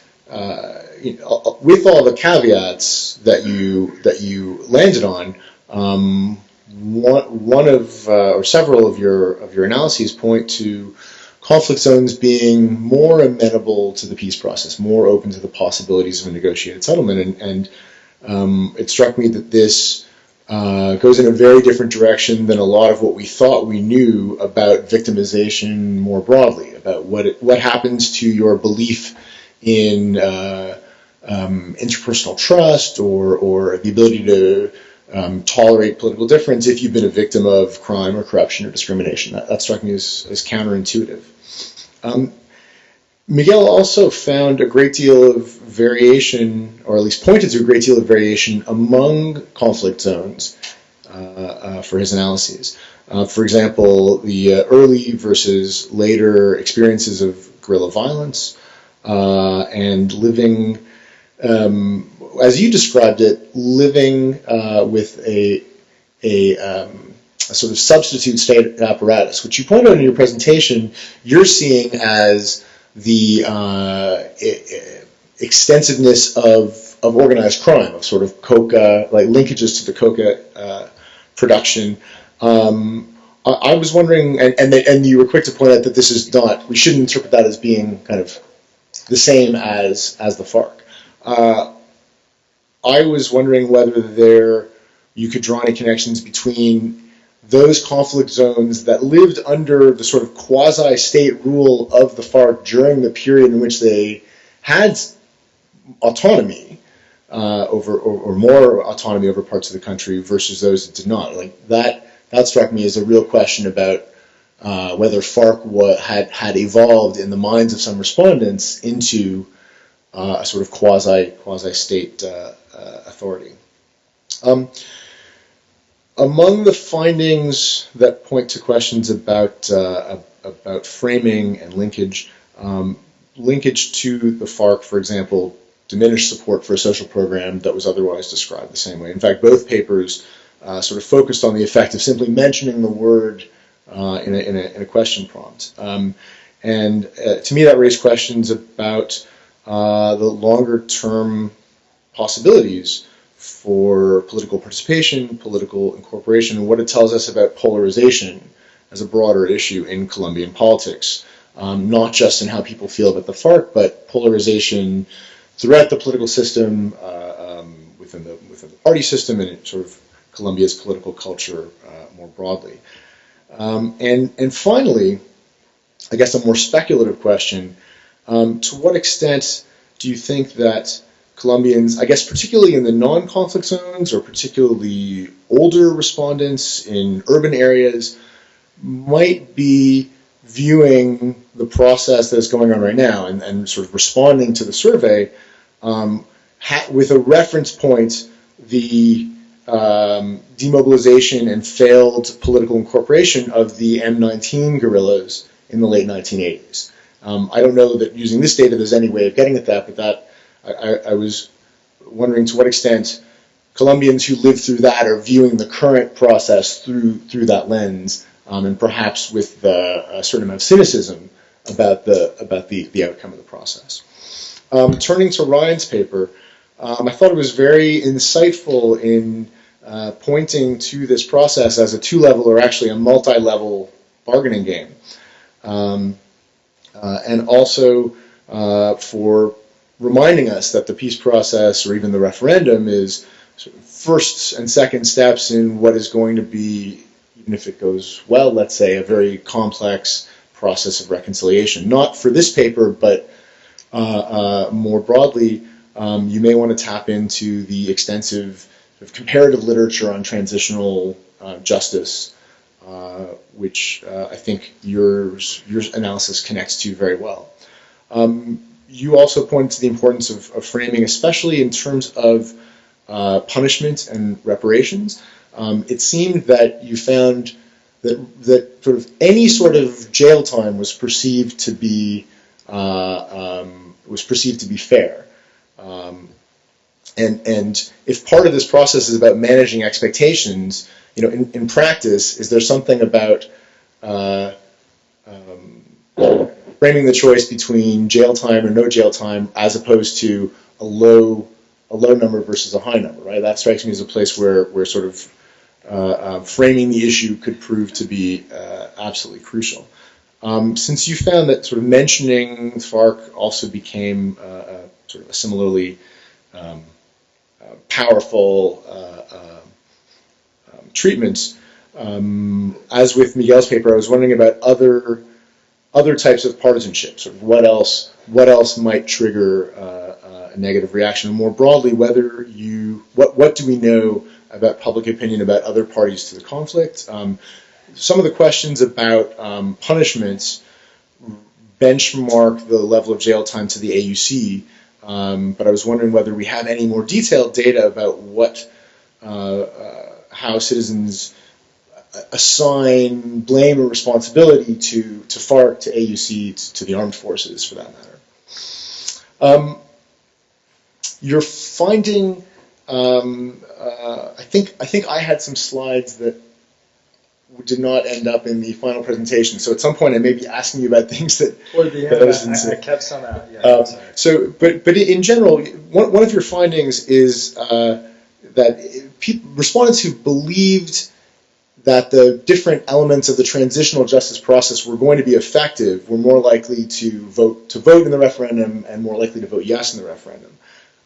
with all the caveats that you landed on, one of or several of your analyses point to conflict zones being more amenable to the peace process, more open to the possibilities of a negotiated settlement, and it struck me that this goes in a very different direction than a lot of what we thought we knew about victimization more broadly, about what happens to your belief in interpersonal trust or the ability to tolerate political difference if you've been a victim of crime or corruption or discrimination. That struck me as counterintuitive. Miguel also found a great deal of variation, or at least pointed to a great deal of variation among conflict zones for his analyses. For example, the early versus later experiences of guerrilla violence and living, as you described it, living with a sort of substitute state apparatus, which you pointed out in your presentation, you're seeing as the extensiveness of organized crime, of sort of coca, like linkages to the coca production. I was wondering, and you were quick to point out that this is not, we shouldn't interpret that as being kind of the same as the FARC. I was wondering whether you could draw any connections between those conflict zones that lived under the sort of quasi-state rule of the FARC during the period in which they had autonomy or more autonomy over parts of the country versus those that did not. Like that struck me as a real question about whether FARC had evolved in the minds of some respondents into a sort of quasi-state authority. Among the findings that point to questions about framing and linkage to the FARC, for example, diminished support for a social program that was otherwise described the same way. In fact, both papers sort of focused on the effect of simply mentioning the word in a question prompt. And to me, that raised questions about the longer-term possibilities for political participation, political incorporation, and what it tells us about polarization as a broader issue in Colombian politics, not just in how people feel about the FARC, but polarization throughout the political system, within the party system, and sort of Colombia's political culture more broadly. And finally, I guess a more speculative question, to what extent do you think that Colombians, I guess particularly in the non-conflict zones or particularly older respondents in urban areas, might be viewing the process that is going on right now and sort of responding to the survey with a reference point, the demobilization and failed political incorporation of the M19 guerrillas in the late 1980s. I don't know that using this data there's any way of getting at that, but I was wondering to what extent Colombians who lived through that are viewing the current process through that lens, and perhaps with a certain amount of cynicism about the outcome of the process. Turning to Ryan's paper, I thought it was very insightful in pointing to this process as a two-level or actually a multi-level bargaining game. and also for reminding us that the peace process or even the referendum is sort of first and second steps in what is going to be, even if it goes well, let's say, a very complex process of reconciliation. Not for this paper, but more broadly, you may want to tap into the extensive sort of comparative literature on transitional justice, which I think your analysis connects to very well. You also pointed to the importance of framing, especially in terms of punishment and reparations. It seemed that you found that sort of any sort of jail time was perceived to be fair. And if part of this process is about managing expectations, in practice, is there something about framing the choice between jail time or no jail time as opposed to a low number versus a high number, right? That strikes me as a place where sort of framing the issue could prove to be absolutely crucial. Since you found that sort of mentioning FARC also became sort of a similarly powerful treatment, as with Miguel's paper, I was wondering about other types of partisanship. Sort of what else might trigger a negative reaction? And more broadly, whether what do we know about public opinion about other parties to the conflict? Some of the questions about punishments benchmark the level of jail time to the AUC, but I was wondering whether we have any more detailed data about how citizens assign blame or responsibility to FARC, to AUC, to the armed forces, for that matter. You're finding, I think I had some slides that did not end up in the final presentation. So at some point I may be asking you about things that toward the end, I kept some out. Yeah. But in general, one of your findings is that respondents who believed that the different elements of the transitional justice process were going to be effective were more likely to vote in the referendum and more likely to vote yes in the referendum.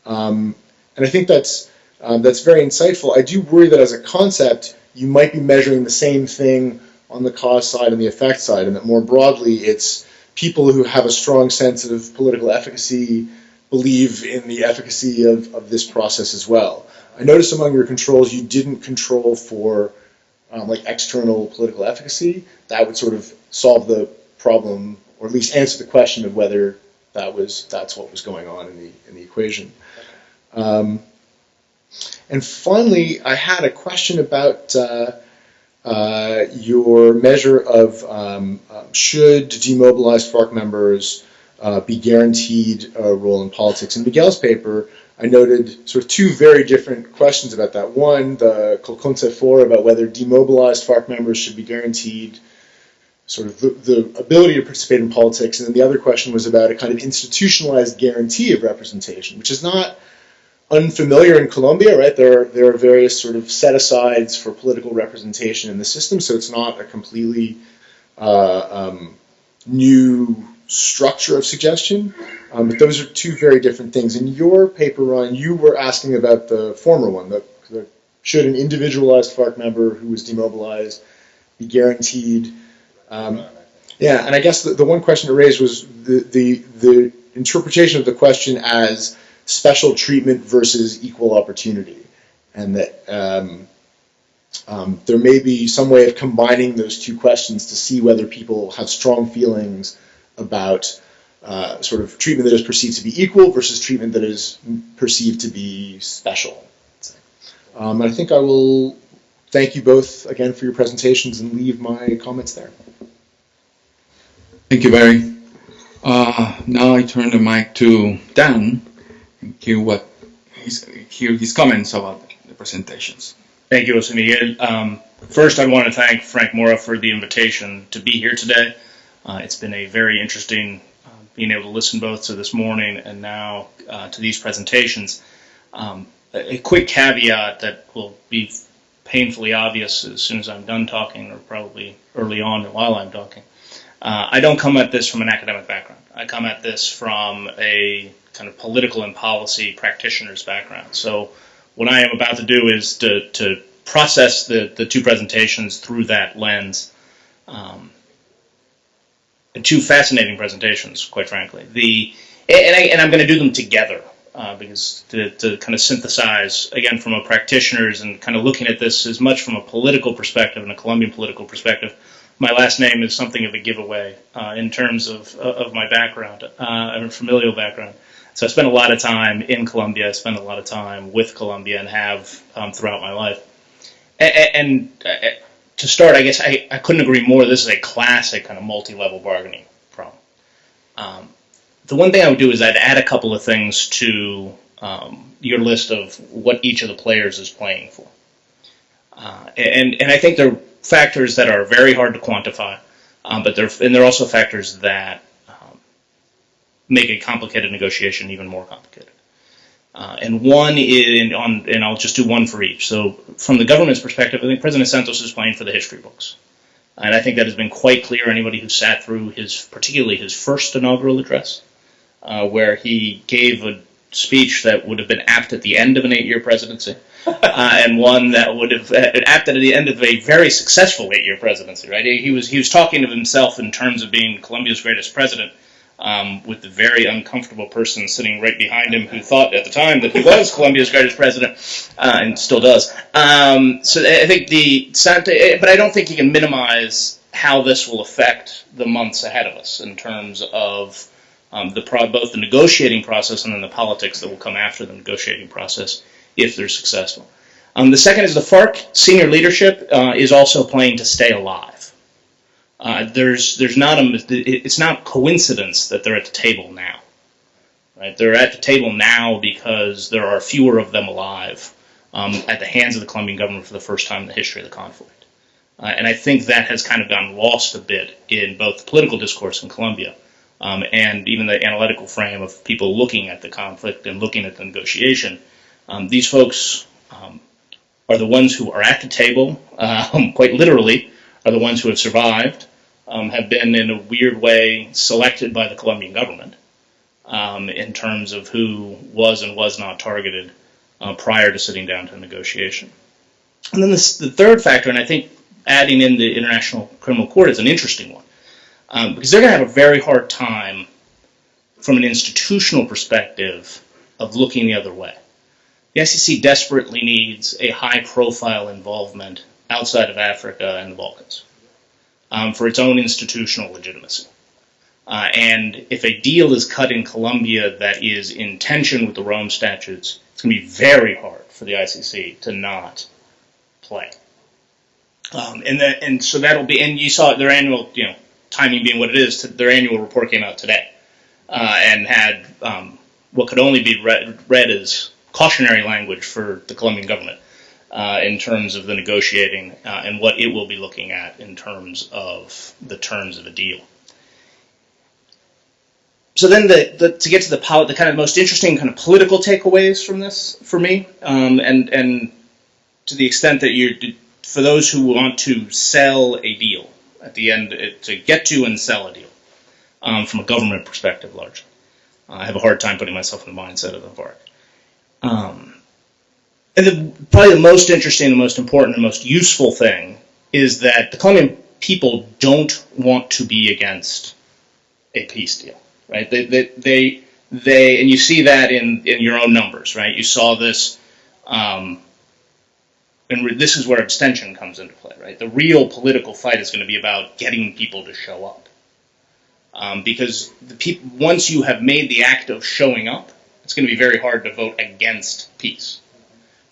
And I think that's very insightful. I do worry that as a concept, you might be measuring the same thing on the cause side and the effect side, and that more broadly, it's people who have a strong sense of political efficacy believe in the efficacy of this process as well. I noticed among your controls, you didn't control for like external political efficacy. That would sort of solve the problem, or at least answer the question of whether that's what was going on in the equation. And finally, I had a question about your measure of should demobilized FARC members be guaranteed a role in politics. In Miguel's paper, I noted sort of two very different questions about that. One, the Colconce 4 about whether demobilized FARC members should be guaranteed sort of the ability to participate in politics, and then the other question was about a kind of institutionalized guarantee of representation, which is not unfamiliar in Colombia, right? There are various sort of set-asides for political representation in the system, so it's not a completely new structure of suggestion, but those are two very different things. In your paper, Ryan, you were asking about the former one, the should an individualized FARC member who was demobilized be guaranteed? Yeah, and I guess the one question it raised was the interpretation of the question as special treatment versus equal opportunity, and that there may be some way of combining those two questions to see whether people have strong feelings about sort of treatment that is perceived to be equal versus treatment that is perceived to be special. I think I will thank you both again for your presentations and leave my comments there. Thank you, Barry. Now I turn the mic to Dan and hear his comments about the presentations. Thank you, Jose Miguel. First, I want to thank Frank Mora for the invitation to be here today. It's been a very interesting being able to listen both to this morning and now to these presentations. A quick caveat that will be painfully obvious as soon as I'm done talking, or probably early on while I'm talking. I don't come at this from an academic background. I come at this from a kind of political and policy practitioner's background. So what I am about to do is to process the two presentations through that lens. Two fascinating presentations, quite frankly. And I'm going to do them together because to kind of synthesize, again, from a practitioner's and kind of looking at this as much from a political perspective and a Colombian political perspective. My last name is something of a giveaway in terms of my background, familial background. So I spent a lot of time in Colombia. I spent a lot of time with Colombia and have throughout my life. And to start, I guess I couldn't agree more. This is a classic kind of multi-level bargaining problem. The one thing I would do is I'd add a couple of things to your list of what each of the players is playing for. And I think there are factors that are very hard to quantify, but they're also factors that make a complicated negotiation even more complicated. And one is, and I'll just do one for each. So from the government's perspective, I think President Santos is playing for the history books. And I think that has been quite clear. Anybody who sat through particularly his first inaugural address, where he gave a speech that would have been apt at the end of an 8-year presidency, and one that would have apt at the end of a very successful 8-year presidency. Right? He was talking of himself in terms of being Colombia's greatest president. With the very uncomfortable person sitting right behind him who thought at the time that he was Colombia's greatest president, and still does. So I think but I don't think you can minimize how this will affect the months ahead of us in terms of both the negotiating process and then the politics that will come after the negotiating process if they're successful. The second is the FARC senior leadership is also playing to stay alive. It's not coincidence that they're at the table now, right? They're at the table now because there are fewer of them alive at the hands of the Colombian government for the first time in the history of the conflict. And I think that has kind of gotten lost a bit in both the political discourse in Colombia and even the analytical frame of people looking at the conflict and looking at the negotiation. These folks are the ones who are at the table, quite literally, are the ones who have survived. Have been in a weird way selected by the Colombian government in terms of who was and was not targeted prior to sitting down to negotiation. And then the third factor, and I think adding in the International Criminal Court is an interesting one, because they're going to have a very hard time from an institutional perspective of looking the other way. The ICC desperately needs a high-profile involvement outside of Africa and the Balkans. For its own institutional legitimacy. And if a deal is cut in Colombia that is in tension with the Rome statutes, it's going to be very hard for the ICC to not play. And so that'll be, and you saw their annual, timing being what it is, their annual report came out today and had what could only be read as cautionary language for the Colombian government. In terms of the negotiating and what it will be looking at in terms of the terms of a deal. So then to get to the kind of most interesting kind of political takeaways from this for me, and to the extent that for those who want to sell a deal at the end, to get to and sell a deal from a government perspective largely. I have a hard time putting myself in the mindset of the FARC. And probably the most interesting, the most important, and most useful thing is that the Colombian people don't want to be against a peace deal, right? They and you see that in your own numbers, right? You saw this, and this is where abstention comes into play, right? The real political fight is going to be about getting people to show up, because once you have made the act of showing up, it's going to be very hard to vote against peace.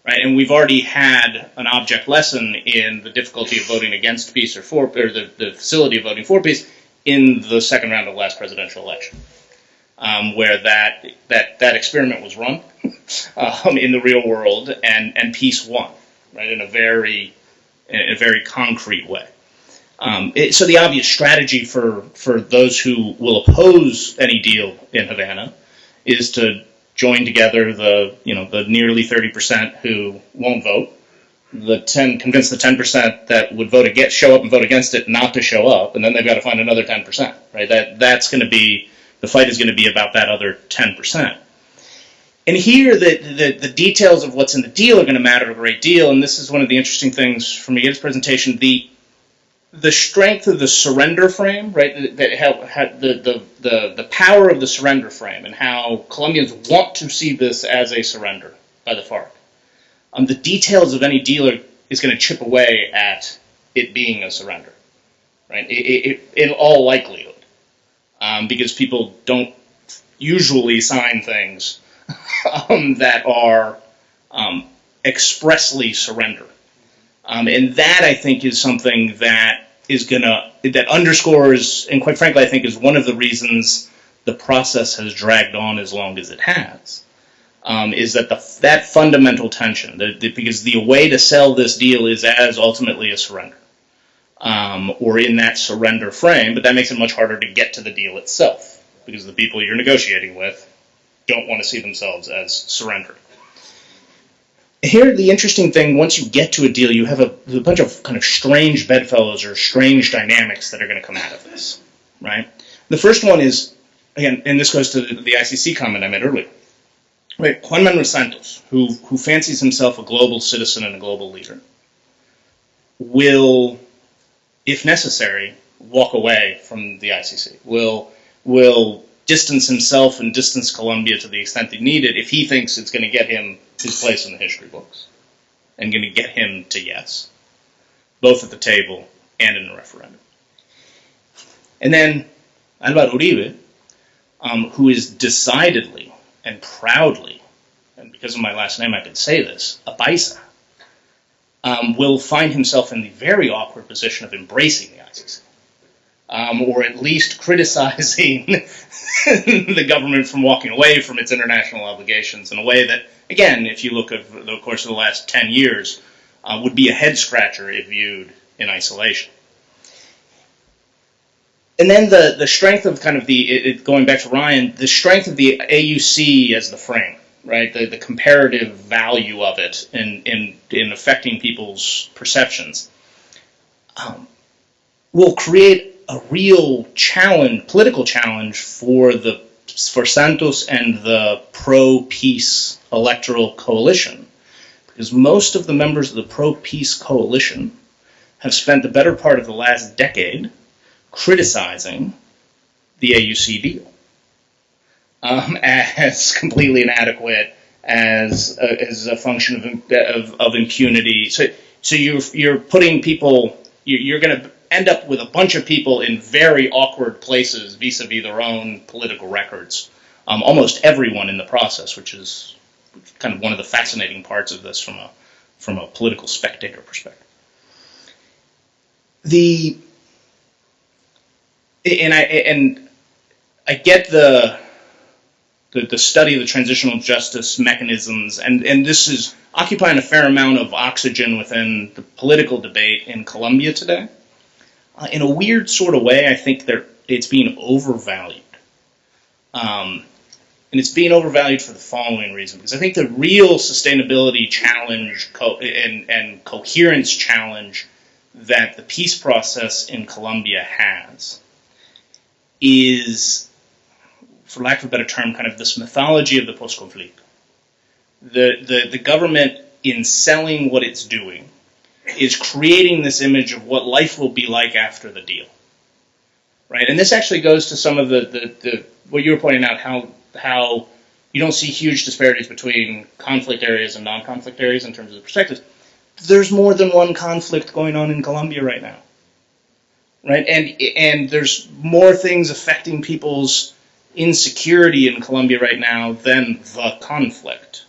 Right, and we've already had an object lesson in the difficulty of voting against peace or the facility of voting for peace in the second round of the last presidential election, where that experiment was run in the real world and peace won, right, in a very concrete way. So the obvious strategy for those who will oppose any deal in Havana is to join together the nearly 30% who won't vote, convince the 10% that would show up and vote against it not to show up, and then they've got to find another 10%, right? That's going to be, the fight is going to be about that other 10%. And here, the details of what's in the deal are going to matter a great deal, and this is one of the interesting things from Miguel's presentation. The strength of the surrender frame, right? The power of the surrender frame, and how Colombians want to see this as a surrender by the FARC. The details of any deal is going to chip away at it being a surrender, right? In all likelihood, because people don't usually sign things that are expressly surrender. And that, I think, is something that underscores, and quite frankly, I think is one of the reasons the process has dragged on as long as it has, is that fundamental tension, because the way to sell this deal is as ultimately a surrender, or in that surrender frame, but that makes it much harder to get to the deal itself, because the people you're negotiating with don't want to see themselves as surrendered. Here, the interesting thing, once you get to a deal, you have a bunch of kind of strange bedfellows or strange dynamics that are going to come out of this, right? The first one is, again, and this goes to the ICC comment I made earlier, right? Juan Manuel Santos, who fancies himself a global citizen and a global leader, will, if necessary, walk away from the ICC, will distance himself and distance Colombia to the extent they need it if he thinks it's going to get him his place in the history books and going to get him to yes, both at the table and in the referendum. And then Álvaro Uribe, who is decidedly and proudly, and because of my last name I can say this, a paisa, will find himself in the very awkward position of embracing the ICC. Or at least criticizing the government from walking away from its international obligations in a way that, again, if you look at the course of the last 10 years, would be a head-scratcher if viewed in isolation. And then the strength of kind of going back to Ryan, the strength of the AUC as the frame, right? The comparative value of it in affecting people's perceptions will create a real challenge, political challenge for Santos and the pro-peace electoral coalition, because most of the members of the pro-peace coalition have spent the better part of the last decade criticizing the AUC deal as completely inadequate, as a function of impunity. So you're putting people. You're going to end up with a bunch of people in very awkward places vis-a-vis their own political records. Almost everyone in the process, which is kind of one of the fascinating parts of this from a political spectator perspective. I get the study of the transitional justice mechanisms, and this is occupying a fair amount of oxygen within the political debate in Colombia today. In a weird sort of way, I think it's being overvalued. And it's being overvalued for the following reason, because I think the real sustainability challenge and coherence challenge that the peace process in Colombia has is, for lack of a better term, kind of this mythology of the post-conflict. The government, in selling what it's doing, is creating this image of what life will be like after the deal, right? And this actually goes to some of the what you were pointing out, how you don't see huge disparities between conflict areas and non-conflict areas in terms of the perspectives. There's more than one conflict going on in Colombia right now, right? And there's more things affecting people's insecurity in Colombia right now than the conflict.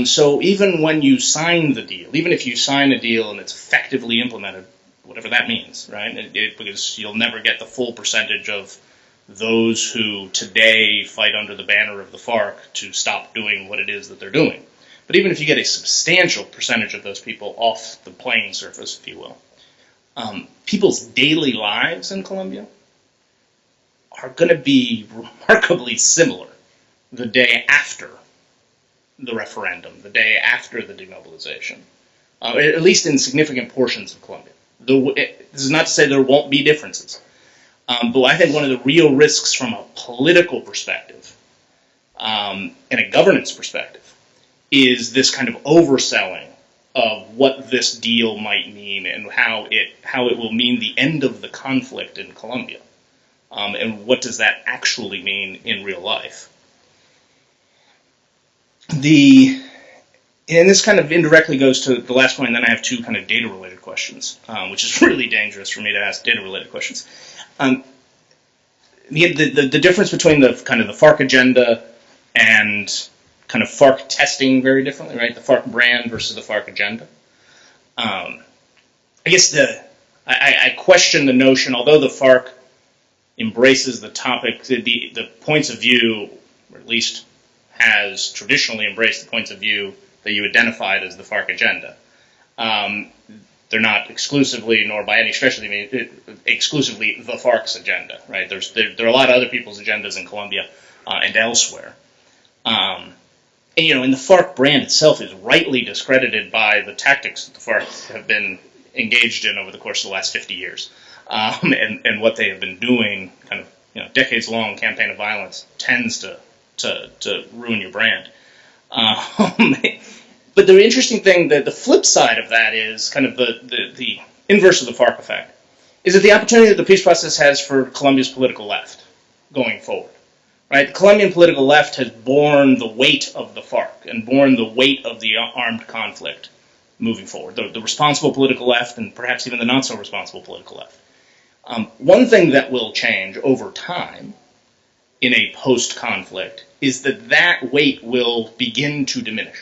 So even when you sign the deal, even if you sign a deal and it's effectively implemented, whatever that means, right? Because you'll never get the full percentage of those who today fight under the banner of the FARC to stop doing what it is that they're doing. But even if you get a substantial percentage of those people off the playing surface, if you will, people's daily lives in Colombia are going to be remarkably similar the day after the referendum, the day after the demobilization, at least in significant portions of Colombia. This is not to say there won't be differences, but I think one of the real risks from a political perspective and a governance perspective is this kind of overselling of what this deal might mean and how it will mean the end of the conflict in Colombia. And what does that actually mean in real life? And this kind of indirectly goes to the last point, and then I have two kind of data-related questions, which is really dangerous for me to ask data-related questions. The difference between the kind of the FARC agenda and kind of FARC testing very differently, right? The FARC brand versus the FARC agenda. I guess I question the notion, although the FARC embraces the topic, the points of view, or at least has traditionally embraced the points of view that you identified as the FARC agenda. They're not exclusively, nor by any stretch of the meaning, exclusively the FARC's agenda, right? There are a lot of other people's agendas in Colombia and elsewhere. And, and the FARC brand itself is rightly discredited by the tactics that the FARC have been engaged in over the course of the last 50 years. And what they have been doing, kind of, decades-long campaign of violence tends to ruin your brand. But the interesting thing, the flip side of that is kind of the inverse of the FARC effect, is that the opportunity that the peace process has for Colombia's political left going forward. Right? The Colombian political left has borne the weight of the FARC and borne the weight of the armed conflict moving forward. The responsible political left and perhaps even the not-so-responsible political left. One thing that will change over time in a post-conflict is that weight will begin to diminish.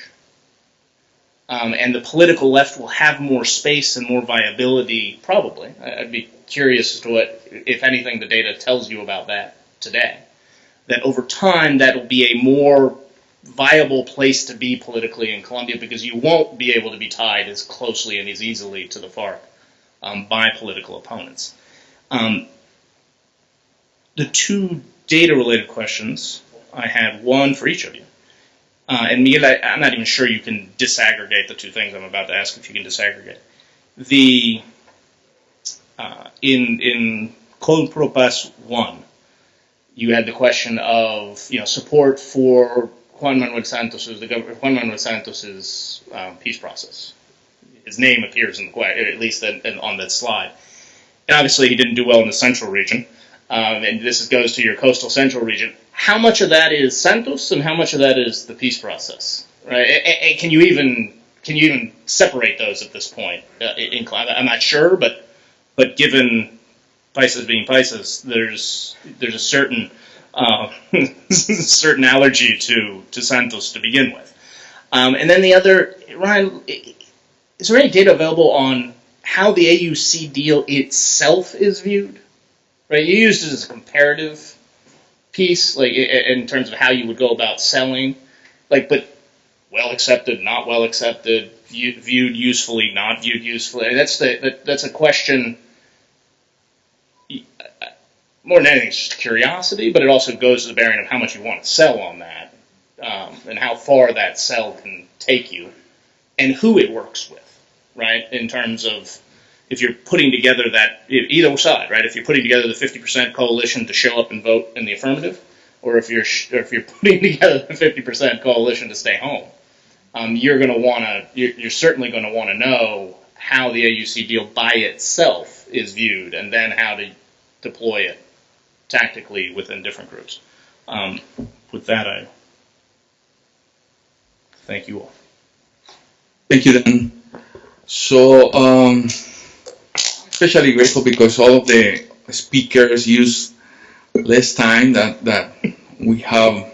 And the political left will have more space and more viability, probably. I'd be curious as to what, if anything, the data tells you about that today. That over time, that will be a more viable place to be politically in Colombia because you won't be able to be tied as closely and as easily to the FARC by political opponents. The two data-related questions, I had one for each of you. And Miguel, I'm not even sure you can disaggregate the two things I'm about to ask, if you can disaggregate. In Code Pro Paz 1, you had the question of support for Juan Manuel Santos's peace process. His name appears in the question, at least on that slide. And obviously, he didn't do well in the central region. And this goes to your coastal central region. How much of that is Santos, and how much of that is the peace process? Right? And can you even separate those at this point? I'm not sure, but given Paisas being Paisas, there's a certain certain allergy to Santos to begin with. And then the other, Ryan, is there any data available on how the AUC deal itself is viewed? Right, you used it as a comparative piece, like in terms of how you would go about selling, but well accepted, not well accepted, viewed usefully, not viewed usefully. That's a question. More than anything, it's just curiosity, but it also goes to the bearing of how much you want to sell on that, and how far that sell can take you, and who it works with, right? In terms of if you're putting together either side, right? If you're putting together the 50% coalition to show up and vote in the affirmative, or if you're putting together the 50% coalition to stay home, you're certainly going to want to know how the AUC deal by itself is viewed, and then how to deploy it tactically within different groups. With that, I thank you all. Thank you, Dan. So, especially grateful because all of the speakers use less time that we have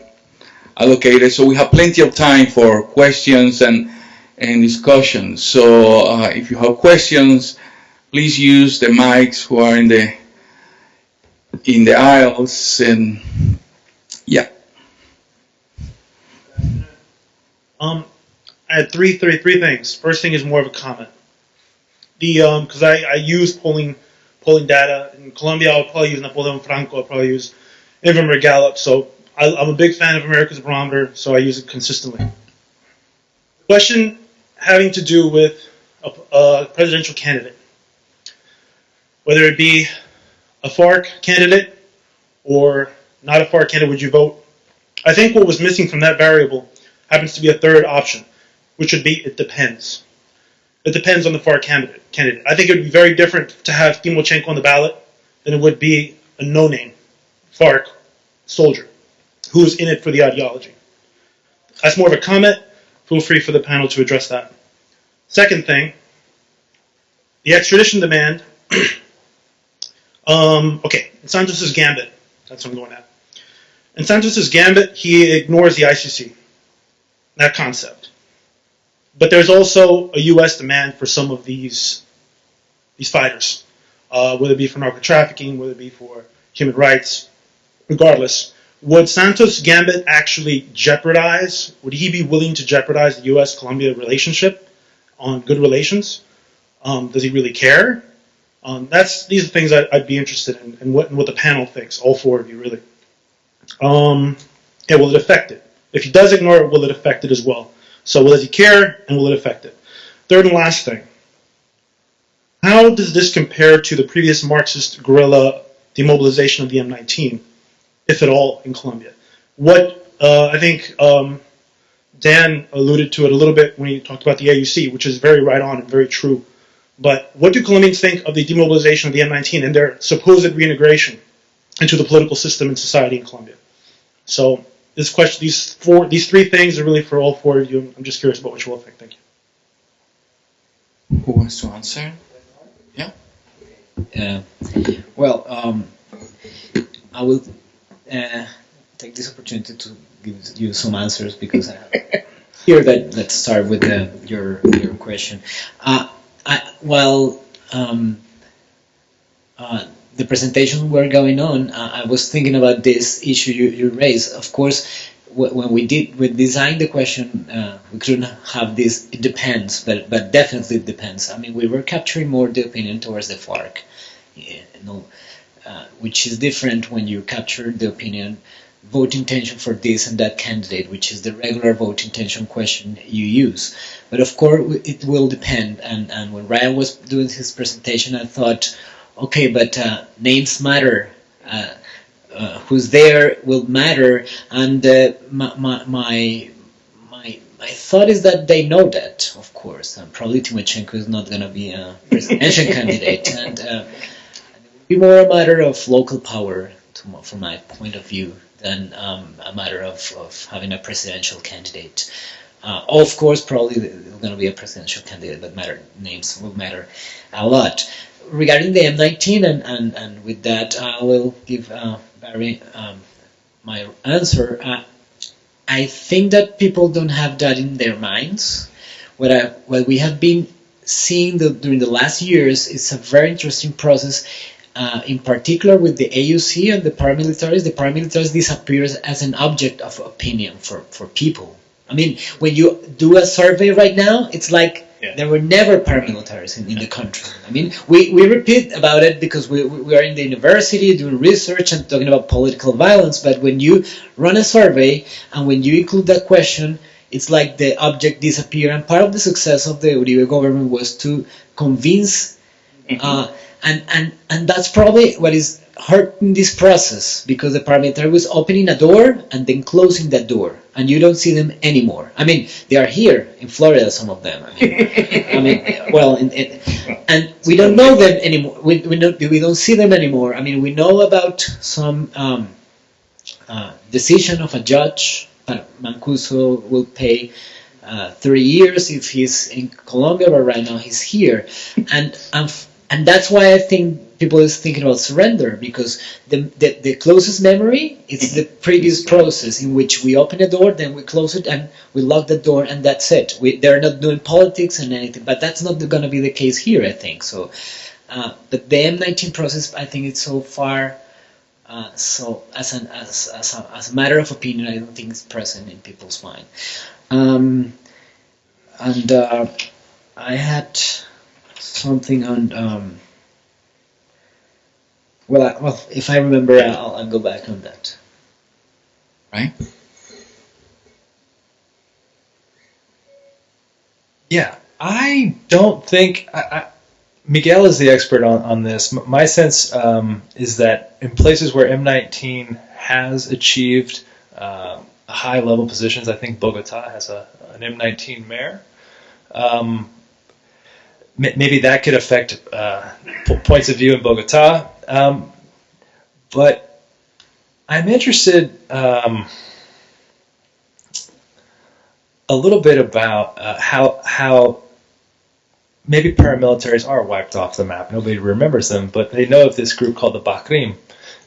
allocated. So we have plenty of time for questions and discussions. So if you have questions, please use the mics who are in the aisles, and yeah. I had three things. First thing is more of a comment. Because I use polling data in Colombia, I'll probably use Napoleon Franco, I'll probably use Infirmary Gallup. So I'm a big fan of America's Barometer, so I use it consistently. Question having to do with a presidential candidate, whether it be a FARC candidate or not a FARC candidate, would you vote? I think what was missing from that variable happens to be a third option, which would be it depends. It depends on the FARC candidate. I think it would be very different to have Timochenko on the ballot than it would be a no-name FARC soldier who is in it for the ideology. That's more of a comment. Feel free for the panel to address that. Second thing, the extradition demand. Okay, in Santos' gambit, that's what I'm going at. In Santos' gambit, he ignores the ICC, that concept. But there's also a U.S. demand for some of these fighters, whether it be for narco trafficking, whether it be for human rights, regardless. Would Santos' gambit actually jeopardize, would he be willing to jeopardize the U.S.-Colombia relationship on good relations? Does he really care? These are things I'd be interested in, and what the panel thinks, all four of you, really. Yeah, will it affect it? If he does ignore it, will it affect it as well? So will he care, and will it affect it? Third and last thing. How does this compare to the previous Marxist guerrilla demobilization of the M19, if at all, in Colombia? I think Dan alluded to it a little bit when he talked about the AUC, which is very right on and very true. But what do Colombians think of the demobilization of the M19 and their supposed reintegration into the political system and society in Colombia? So this question, these three things are really for all four of you. I'm just curious about what you all think. Thank you. Who wants to answer? Yeah. I will take this opportunity to give you some answers because here let's start with your question. The presentation were going on, I was thinking about this issue you raised. Of course, when we designed the question, we couldn't have this. It depends, but definitely it depends. I mean, we were capturing more the opinion towards the FARC, which is different when you capture the opinion, vote intention for this and that candidate, which is the regular vote intention question you use. But of course, it will depend. And when Ryan was doing his presentation, I thought, okay, but names matter. Who's there will matter. And my thought is that they know that, of course. And probably Timochenko is not going to be a presidential candidate. And it will be more a matter of local power, from my point of view, than a matter of having a presidential candidate. Of course, probably there's going to be a presidential candidate, but names will matter a lot. Regarding the M19, and with that, I will give Barry my answer. I think that people don't have that in their minds. What we have been seeing during the last years is a very interesting process. In particular with the AUC and the paramilitaries. The paramilitaries disappears as an object of opinion for people. I mean, when you do a survey right now, it's like there were never paramilitaries in the country. I mean, we repeat about it because we are in the university doing research and talking about political violence, but when you run a survey and when you include that question, it's like the object disappears. And part of the success of the Uribe government was to convince And that's probably what is hurting this process, because the paramilitary was opening a door and then closing that door, and you don't see them anymore. I mean, they are here in Florida, some of them. And we don't know them anymore. We don't see them anymore. I mean, we know about some decision of a judge. Mancuso will pay 3 years if he's in Colombia, but right now he's here, and that's why I think people is thinking about surrender, because the closest memory is the previous process in which we open a door, then we close it, and we lock the door, and that's it. They're not doing politics and anything, but that's not going to be the case here, I think. So, but the M19 process, I think it's so far. So as a matter of opinion, I don't think it's present in people's mind. I had something on. Well, if I remember, I'll go back on that. Right? Yeah, I don't think Miguel is the expert on this. My sense is that in places where M19 has achieved high-level positions, I think Bogota has an M19 mayor. Maybe that could affect points of view in Bogota. But I'm interested a little bit about how maybe paramilitaries are wiped off the map. Nobody remembers them, but they know of this group called the Bakrim,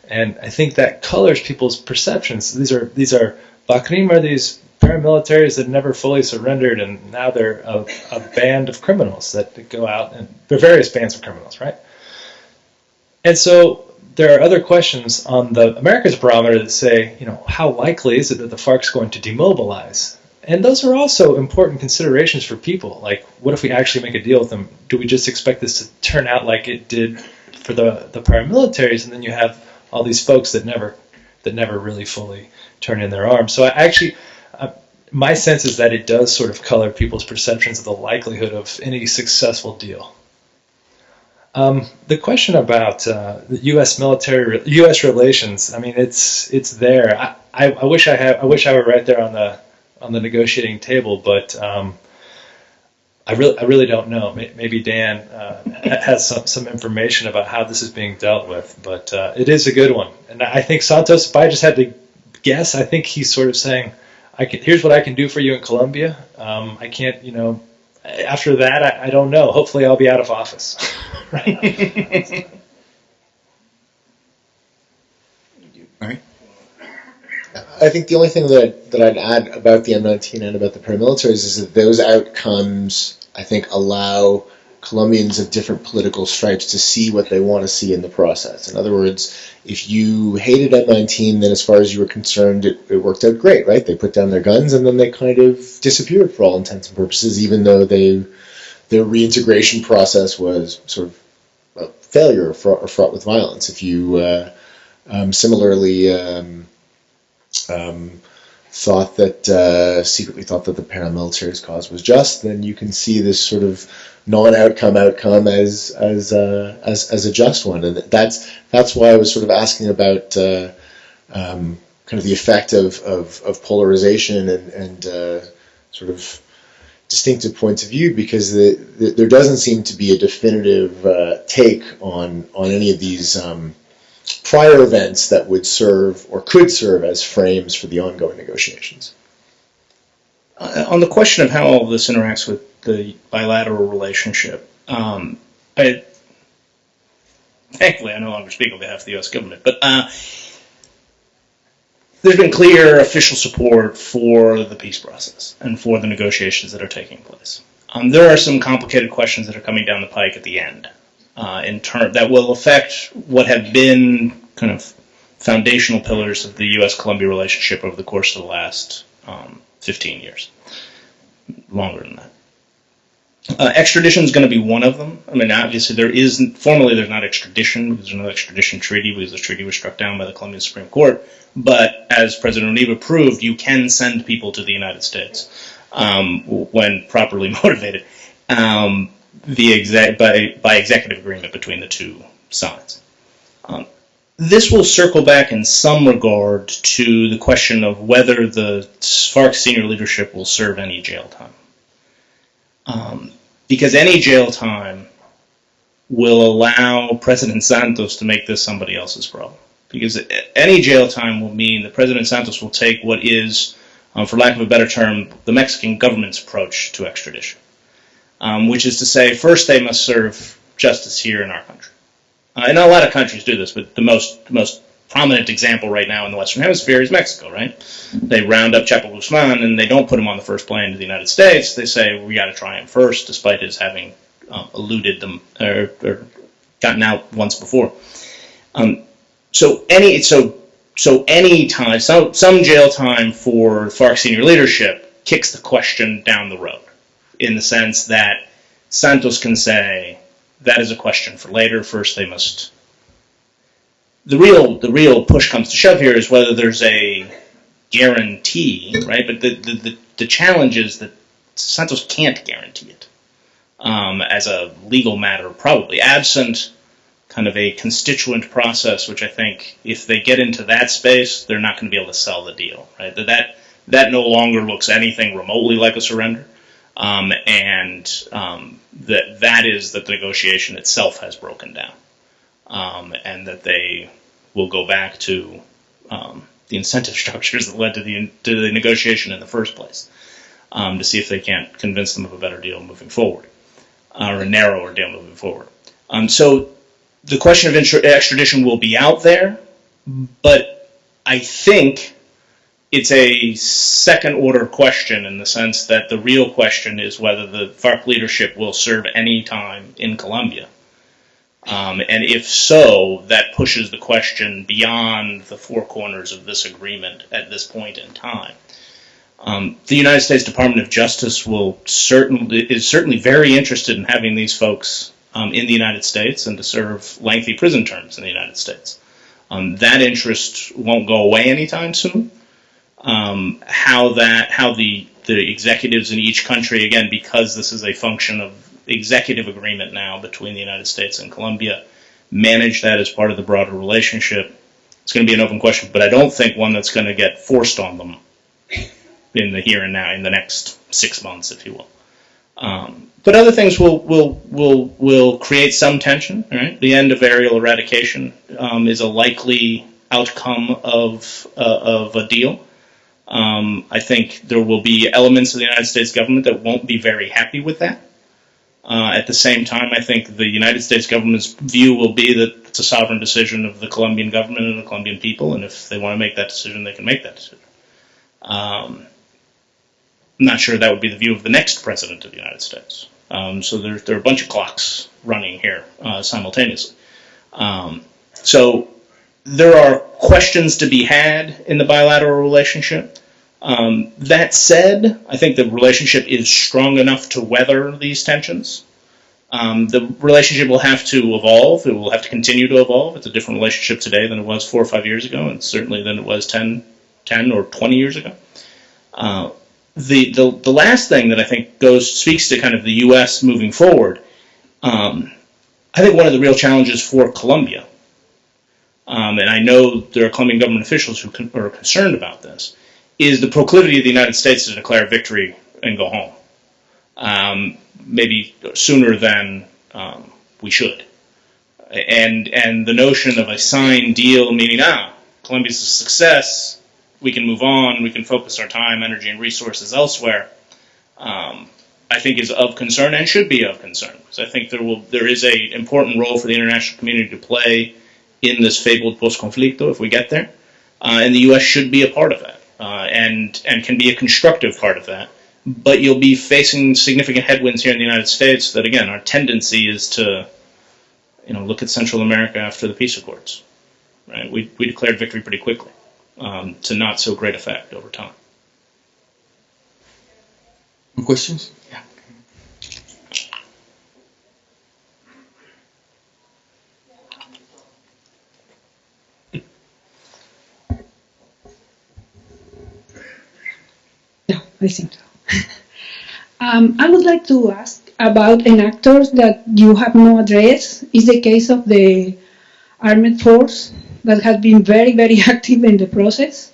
and I think that colors people's perceptions. These are Bakrim are these paramilitaries that never fully surrendered, and now they're a band of criminals that go out, and they're various bands of criminals, right? And so there are other questions on the Americas Barometer that say, how likely is it that the FARC's going to demobilize? And those are also important considerations for people. Like, what if we actually make a deal with them? Do we just expect this to turn out like it did for the paramilitaries, and then you have all these folks that never really fully turn in their arms? So my sense is that it does sort of color people's perceptions of the likelihood of any successful deal. The question about the U.S. U.S. relations, I mean, it's there. I wish I were right there on the negotiating table, but I really don't know. Maybe Dan has some information about how this is being dealt with, but it is a good one. And I think Santos, if I just had to guess, I think he's sort of saying, here's what I can do for you in Colombia. I can't, after that, I don't know. Hopefully I'll be out of office. Right. All right. I think the only thing that I'd add about the M19 and about the paramilitaries is that those outcomes, I think, allow Colombians of different political stripes to see what they want to see in the process. In other words, if you hated M19, then as far as you were concerned, it worked out great, right? They put down their guns and then they kind of disappeared for all intents and purposes, even though their reintegration process was sort of a failure or fraught with violence. If you similarly secretly thought that the paramilitaries' cause was just, then you can see this sort of non-outcome outcome as a just one, and that's why I was sort of asking about kind of the effect of polarization and sort of distinctive points of view, because there doesn't seem to be a definitive take on any of these prior events that would serve or could serve as frames for the ongoing negotiations. On the question of how all of this interacts with the bilateral relationship, thankfully I no longer speak on behalf of the U.S. government, but there's been clear official support for the peace process and for the negotiations that are taking place. There are some complicated questions that are coming down the pike at the end that will affect what have been kind of foundational pillars of the U.S.-Colombia relationship over the course of the last 15 years, longer than that. Extradition is going to be one of them. I mean, obviously there's not extradition because there's no extradition treaty because the treaty was struck down by the Colombian Supreme Court. But as President Uribe proved, you can send people to the United States when properly motivated by executive agreement between the two sides. This will circle back in some regard to the question of whether the FARC senior leadership will serve any jail time. Because any jail time will allow President Santos to make this somebody else's problem. Because any jail time will mean that President Santos will take what is, for lack of a better term, the Mexican government's approach to extradition. Which is to say, first they must serve justice here in our country. And a lot of countries do this, but the most prominent example right now in the Western Hemisphere is Mexico, right? They round up Chapo Guzman and they don't put him on the first plane to the United States. They say, we got to try him first, despite his having eluded them or gotten out once before. So any time, some jail time for FARC senior leadership kicks the question down the road, in the sense that Santos can say, that is a question for later. First, they must. The real push comes to shove here is whether there's a guarantee, right? But the challenge is that Santos can't guarantee it. as a legal matter, probably absent kind of a constituent process, which I think if they get into that space, they're not going to be able to sell the deal, right? That no longer looks anything remotely like a surrender, and that is that the negotiation itself has broken down, and that they will go back to the incentive structures that led to the negotiation in the first place, to see if they can't convince them of a better deal moving forward, or a narrower deal moving forward. So the question of extradition will be out there, but I think it's a second-order question in the sense that the real question is whether the FARC leadership will serve any time in Colombia. And if so, that pushes the question beyond the four corners of this agreement at this point in time. The United States Department of Justice is certainly very interested in having these folks in the United States and to serve lengthy prison terms in the United States. That interest won't go away anytime soon. How the executives in each country, again, because this is a function of executive agreement now between the United States and Colombia, manage that as part of the broader relationship. It's going to be an open question, but I don't think one that's going to get forced on them in the here and now, in the next 6 months, if you will. But other things will create some tension. Right? The end of aerial eradication is a likely outcome of a deal. I think there will be elements of the United States government that won't be very happy with that. At the same time, I think the United States government's view will be that it's a sovereign decision of the Colombian government and the Colombian people, and if they want to make that decision, they can make that decision. I'm not sure that would be the view of the next president of the United States. So there are a bunch of clocks running here simultaneously. So there are questions to be had in the bilateral relationship. That said, I think the relationship is strong enough to weather these tensions. The relationship will have to evolve. It will have to continue to evolve. It's a different relationship today than it was 4 or 5 years ago, and certainly than it was 10 or 20 years ago. The last thing that I think speaks to kind of the U.S. moving forward, I think one of the real challenges for Colombia, and I know there are Colombian government officials who are concerned about this, is the proclivity of the United States to declare victory and go home, maybe sooner than we should. And the notion of a signed deal, meaning, Colombia's a success, we can move on, we can focus our time, energy, and resources elsewhere, I think is of concern and should be of concern. Because I think there is an important role for the international community to play in this fabled post-conflicto if we get there. And the U.S. should be a part of that. And can be a constructive part of that. But you'll be facing significant headwinds here in the United States that, again, our tendency is to, look at Central America after the peace accords. Right? We declared victory pretty quickly, to not so great effect over time. Questions? Yeah. I think so. I would like to ask about an actor that you have no address. Is the case of the armed force that has been very, very active in the process.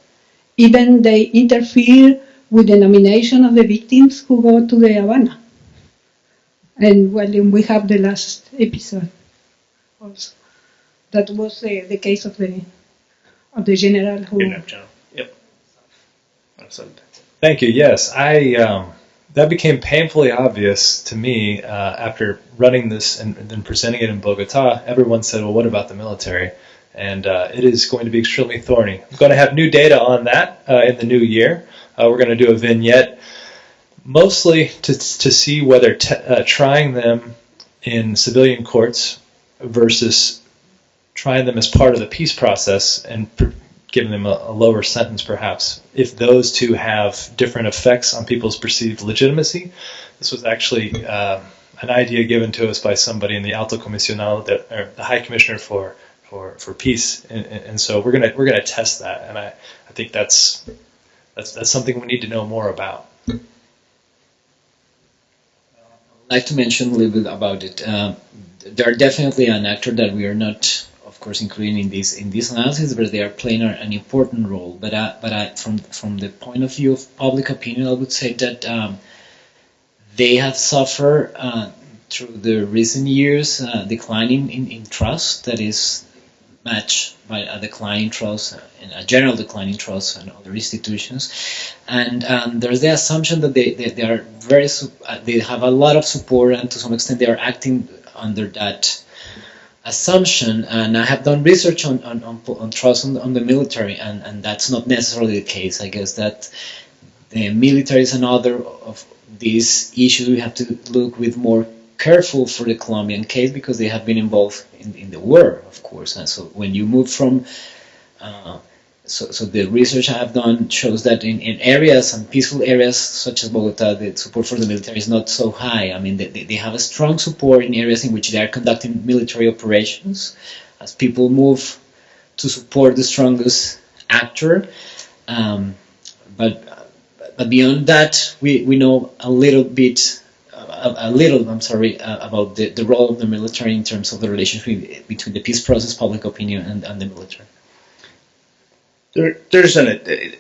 Even they interfere with the nomination of the victims who go to the Havana. And we have the last episode also. That was the case of the general who. Yep. Absolutely. Thank you. Yes, that became painfully obvious to me after running this and then presenting it in Bogota. Everyone said, well, what about the military? And it is going to be extremely thorny. I'm going to have new data on that in the new year. We're going to do a vignette mostly to see whether trying them in civilian courts versus trying them as part of the peace process and giving them a lower sentence perhaps, if those two have different effects on people's perceived legitimacy. This was actually an idea given to us by somebody in the Alto Comisionado, or the High Commissioner for Peace, and so we're gonna test that, and I think that's something we need to know more about. I'd like to mention a little bit about it. They're definitely an actor that we are not, of course, including in this analysis, but they are playing an important role. But from the point of view of public opinion, I would say that they have suffered through the recent years decline in trust that is matched by a decline in trust and a general decline in trust and other institutions, and there's the assumption that they are they have a lot of support, and to some extent they are acting under that assumption. And I have done research on trust on the military, and that's not necessarily the case. I guess that the military is another of these issues we have to look with more careful for the Colombian case, because they have been involved in the war, of course. And so when you move from so the research I have done shows that in areas and peaceful areas such as Bogota, the support for the military is not so high. I mean, they have a strong support in areas in which they are conducting military operations, as people move to support the strongest actor. But beyond that, we know a little about the role of the military in terms of the relationship between the peace process, public opinion, and the military. There's the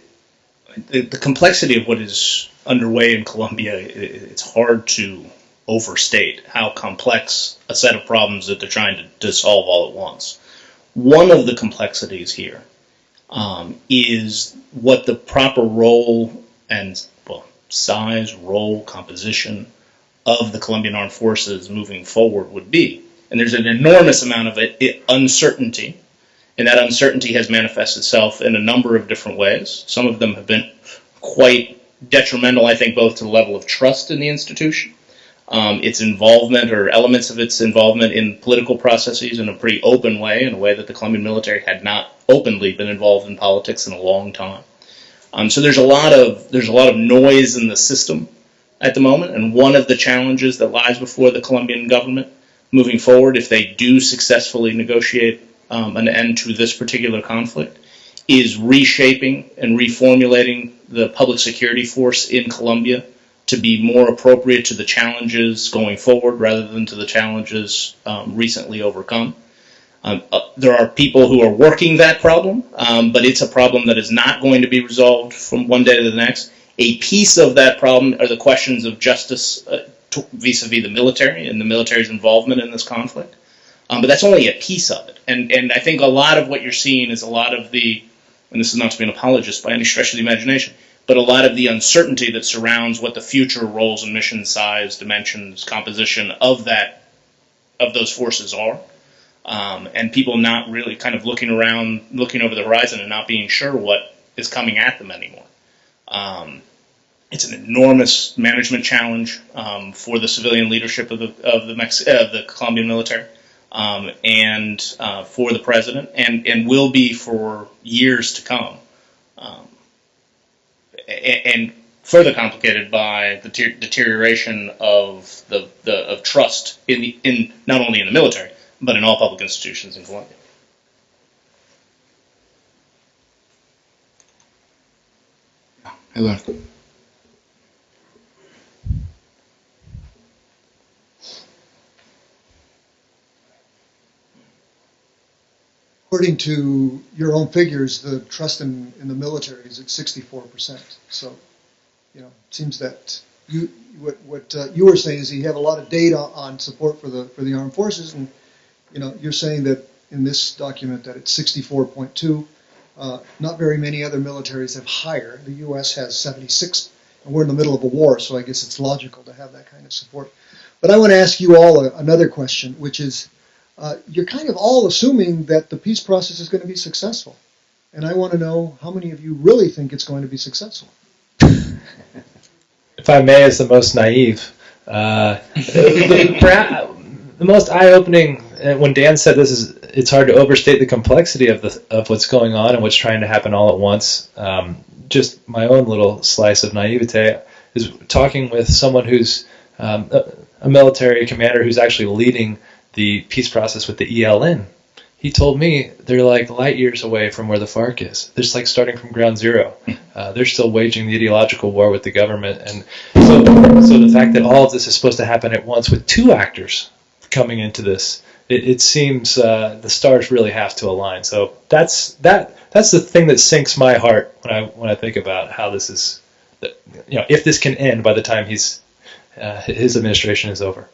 complexity of what is underway in Colombia. It's hard to overstate how complex a set of problems that they're trying to solve all at once. One of the complexities here is what the proper role and size, role, composition of the Colombian Armed Forces moving forward would be. And there's an enormous amount of uncertainty, and that uncertainty has manifested itself in a number of different ways. Some of them have been quite detrimental, I think, both to the level of trust in the institution, its involvement or elements of its involvement in political processes in a pretty open way, in a way that the Colombian military had not openly been involved in politics in a long time. So there's a lot of noise in the system at the moment, and one of the challenges that lies before the Colombian government moving forward, if they do successfully negotiate an end to this particular conflict, is reshaping and reformulating the public security force in Colombia to be more appropriate to the challenges going forward rather than to the challenges recently overcome. There are people who are working that problem, but it's a problem that is not going to be resolved from one day to the next. A piece of that problem are the questions of justice vis-a-vis the military and the military's involvement in this conflict. But that's only a piece of it. And I think a lot of what you're seeing is a lot of the, and this is not to be an apologist by any stretch of the imagination, but a lot of the uncertainty that surrounds what the future roles and mission size, dimensions, composition of those forces are. And people not really kind of looking around, looking over the horizon and not being sure what is coming at them anymore. It's an enormous management challenge for the civilian leadership of the Colombian military and for the president, and will be for years to come, and further complicated by the deterioration of of trust in not only in the military but in all public institutions in Colombia. Eduardo. According to your own figures, the trust in the military is at 64%. So, it seems that what you were saying is you have a lot of data on support for the armed forces, and you're saying that in this document that it's 64.2. Not very many other militaries have higher. The U.S. has 76, and we're in the middle of a war, so I guess it's logical to have that kind of support. But I want to ask you all another question, which is, you're kind of all assuming that the peace process is going to be successful. And I want to know how many of you really think it's going to be successful. If I may, as the most naive, the most eye-opening, when Dan said it's hard to overstate the complexity of what's going on and what's trying to happen all at once. Just my own little slice of naivete is talking with someone who's a military commander who's actually leading the peace process with the ELN. he told me they're like light years away from where the FARC is. They're just like starting from ground zero. They're still waging the ideological war with the government. And so the fact that all of this is supposed to happen at once with two actors coming into this, it seems the stars really have to align. So that's the thing that sinks my heart when I think about how this is, if this can end by the time his administration is over.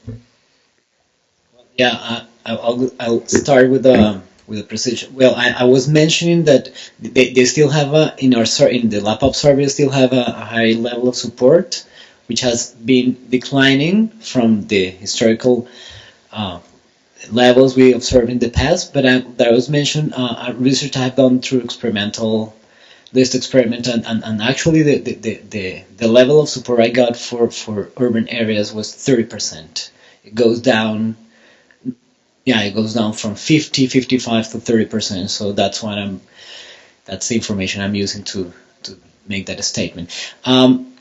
Yeah, I'll start with the precision. Well, I was mentioning that they still have in the laptop survey still have a high level of support, which has been declining from the historical levels we observed in the past. But that was mentioned research I have done through experimental list experiment, and actually the level of support I got for urban areas was 30%. It goes down. Yeah, it goes down from 50, 55 to 30%. So that's that's the information I'm using to make that statement. On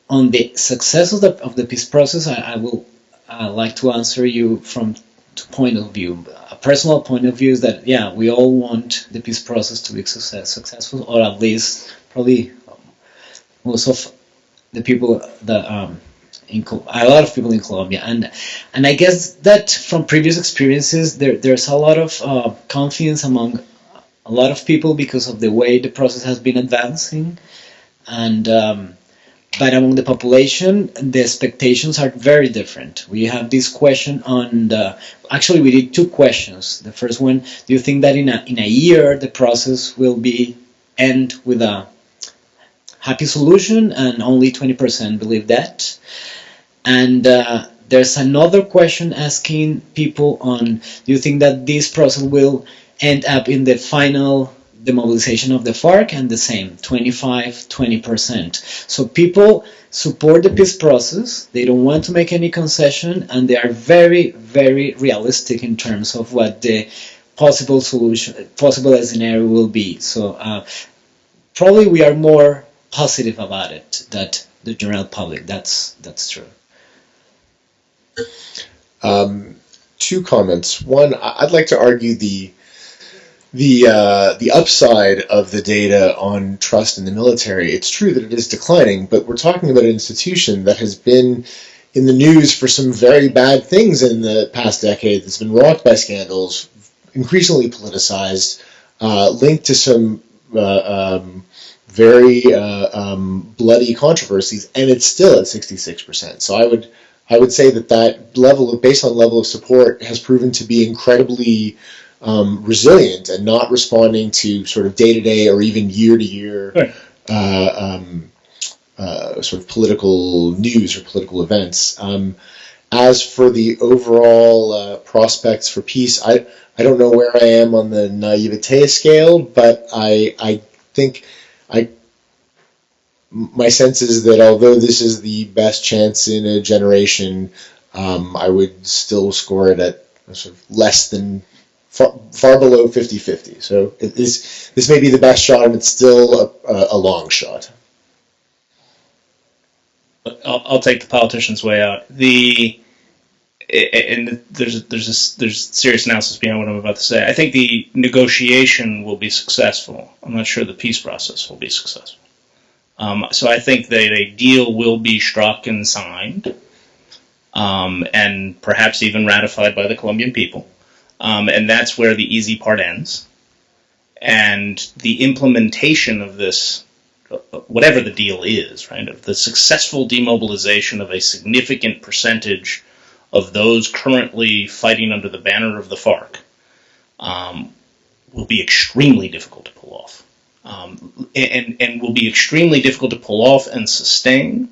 the success of the peace process, I will like to answer you from two point of view. A personal point of view is that we all want the peace process to be successful, or at least probably most of the people that. A lot of people in Colombia, and I guess that from previous experiences, there's a lot of confidence among a lot of people because of the way the process has been advancing, and but among the population, the expectations are very different. We have this question on actually we did two questions. The first one: do you think that in a year the process will end with a happy solution? And only 20% believe that. And there's another question asking people on, do you think that this process will end up in the final demobilization of the FARC? And the same, 20%. So people support the peace process, they don't want to make any concession, and they are very, very realistic in terms of what the possible scenario will be. So probably we are more positive about it than the general public. That's true. Two comments. One, I'd like to argue the upside of the data on trust in the military. It's true that it is declining, but we're talking about an institution that has been in the news for some very bad things in the past decade. That's been rocked by scandals, increasingly politicized, linked to some very bloody controversies, and it's still at 66%. So I would say that baseline level of support has proven to be incredibly resilient and not responding to sort of day-to-day or even year-to-year sort of political news or political events. As for the overall prospects for peace, I don't know where I am on the naivete scale, but I think my sense is that although this is the best chance in a generation, I would still score it at sort of less than far below 50-50. So this may be the best shot, and it's still a long shot. I'll take the politician's way out. There's serious analysis behind what I'm about to say. I think the negotiation will be successful. I'm not sure the peace process will be successful. So I think that a deal will be struck and signed, and perhaps even ratified by the Colombian people. And that's where the easy part ends. And the implementation of this, whatever the deal is, right, of the successful demobilization of a significant percentage of those currently fighting under the banner of the FARC, will be extremely difficult to pull off. And will be extremely difficult to pull off and sustain.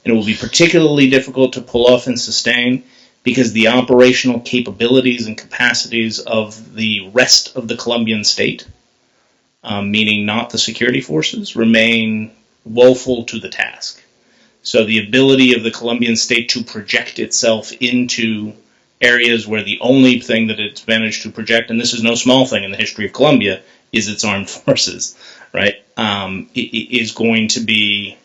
And it will be particularly difficult to pull off and sustain because the operational capabilities and capacities of the rest of the Colombian state, meaning not the security forces, remain woeful to the task. So the ability of the Colombian state to project itself into areas where the only thing that it's managed to project, and this is no small thing in the history of Colombia, is its armed forces, right? Is going to be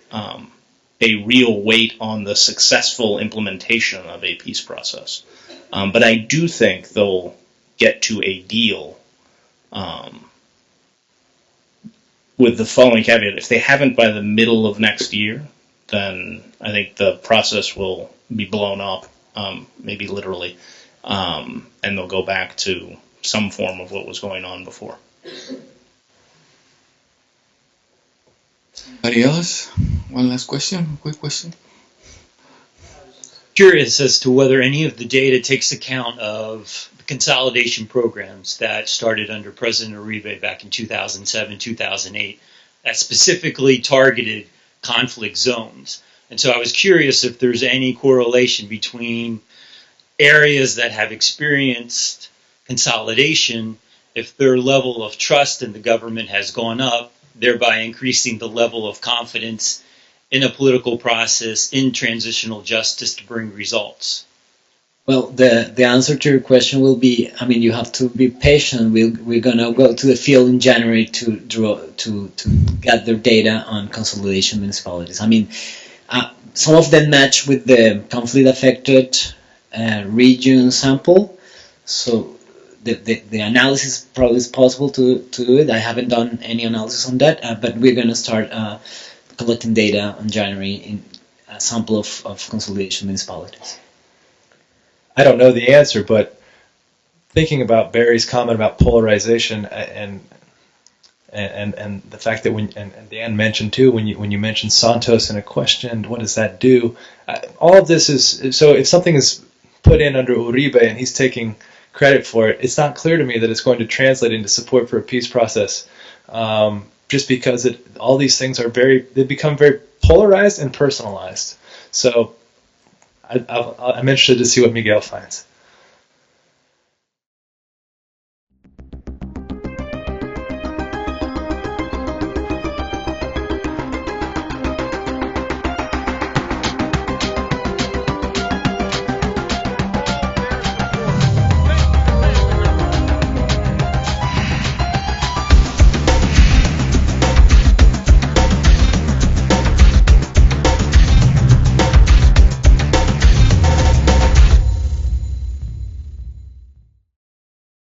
a real weight on the successful implementation of a peace process. But I do think they'll get to a deal with the following caveat: if they haven't by the middle of next year, then I think the process will be blown up, maybe literally, and they'll go back to some form of what was going on before. Anybody else? One last question, quick question. Curious as to whether any of the data takes account of the consolidation programs that started under President Uribe back in 2007, 2008, that specifically targeted conflict zones. And so I was curious if there's any correlation between areas that have experienced consolidation, if their level of trust in the government has gone up, thereby increasing the level of confidence in a political process, in transitional justice to bring results. Well, the answer to your question will be, I mean, you have to be patient. We're going to go to the field in January to gather data on consolidation municipalities. I mean, some of them match with the conflict-affected region sample. So the analysis probably is possible to do it. I haven't done any analysis on that, but we're going to start collecting data on January in a sample of consolidation municipalities. I don't know the answer, but thinking about Barry's comment about polarization and the fact that and Dan mentioned too, when you mentioned Santos in a question, what does that do? All of this is, so if something is put in under Uribe and he's taking credit for it, it's not clear to me that it's going to translate into support for a peace process. Just because all these things are they become very polarized and personalized. So I'm interested to see what Miguel finds.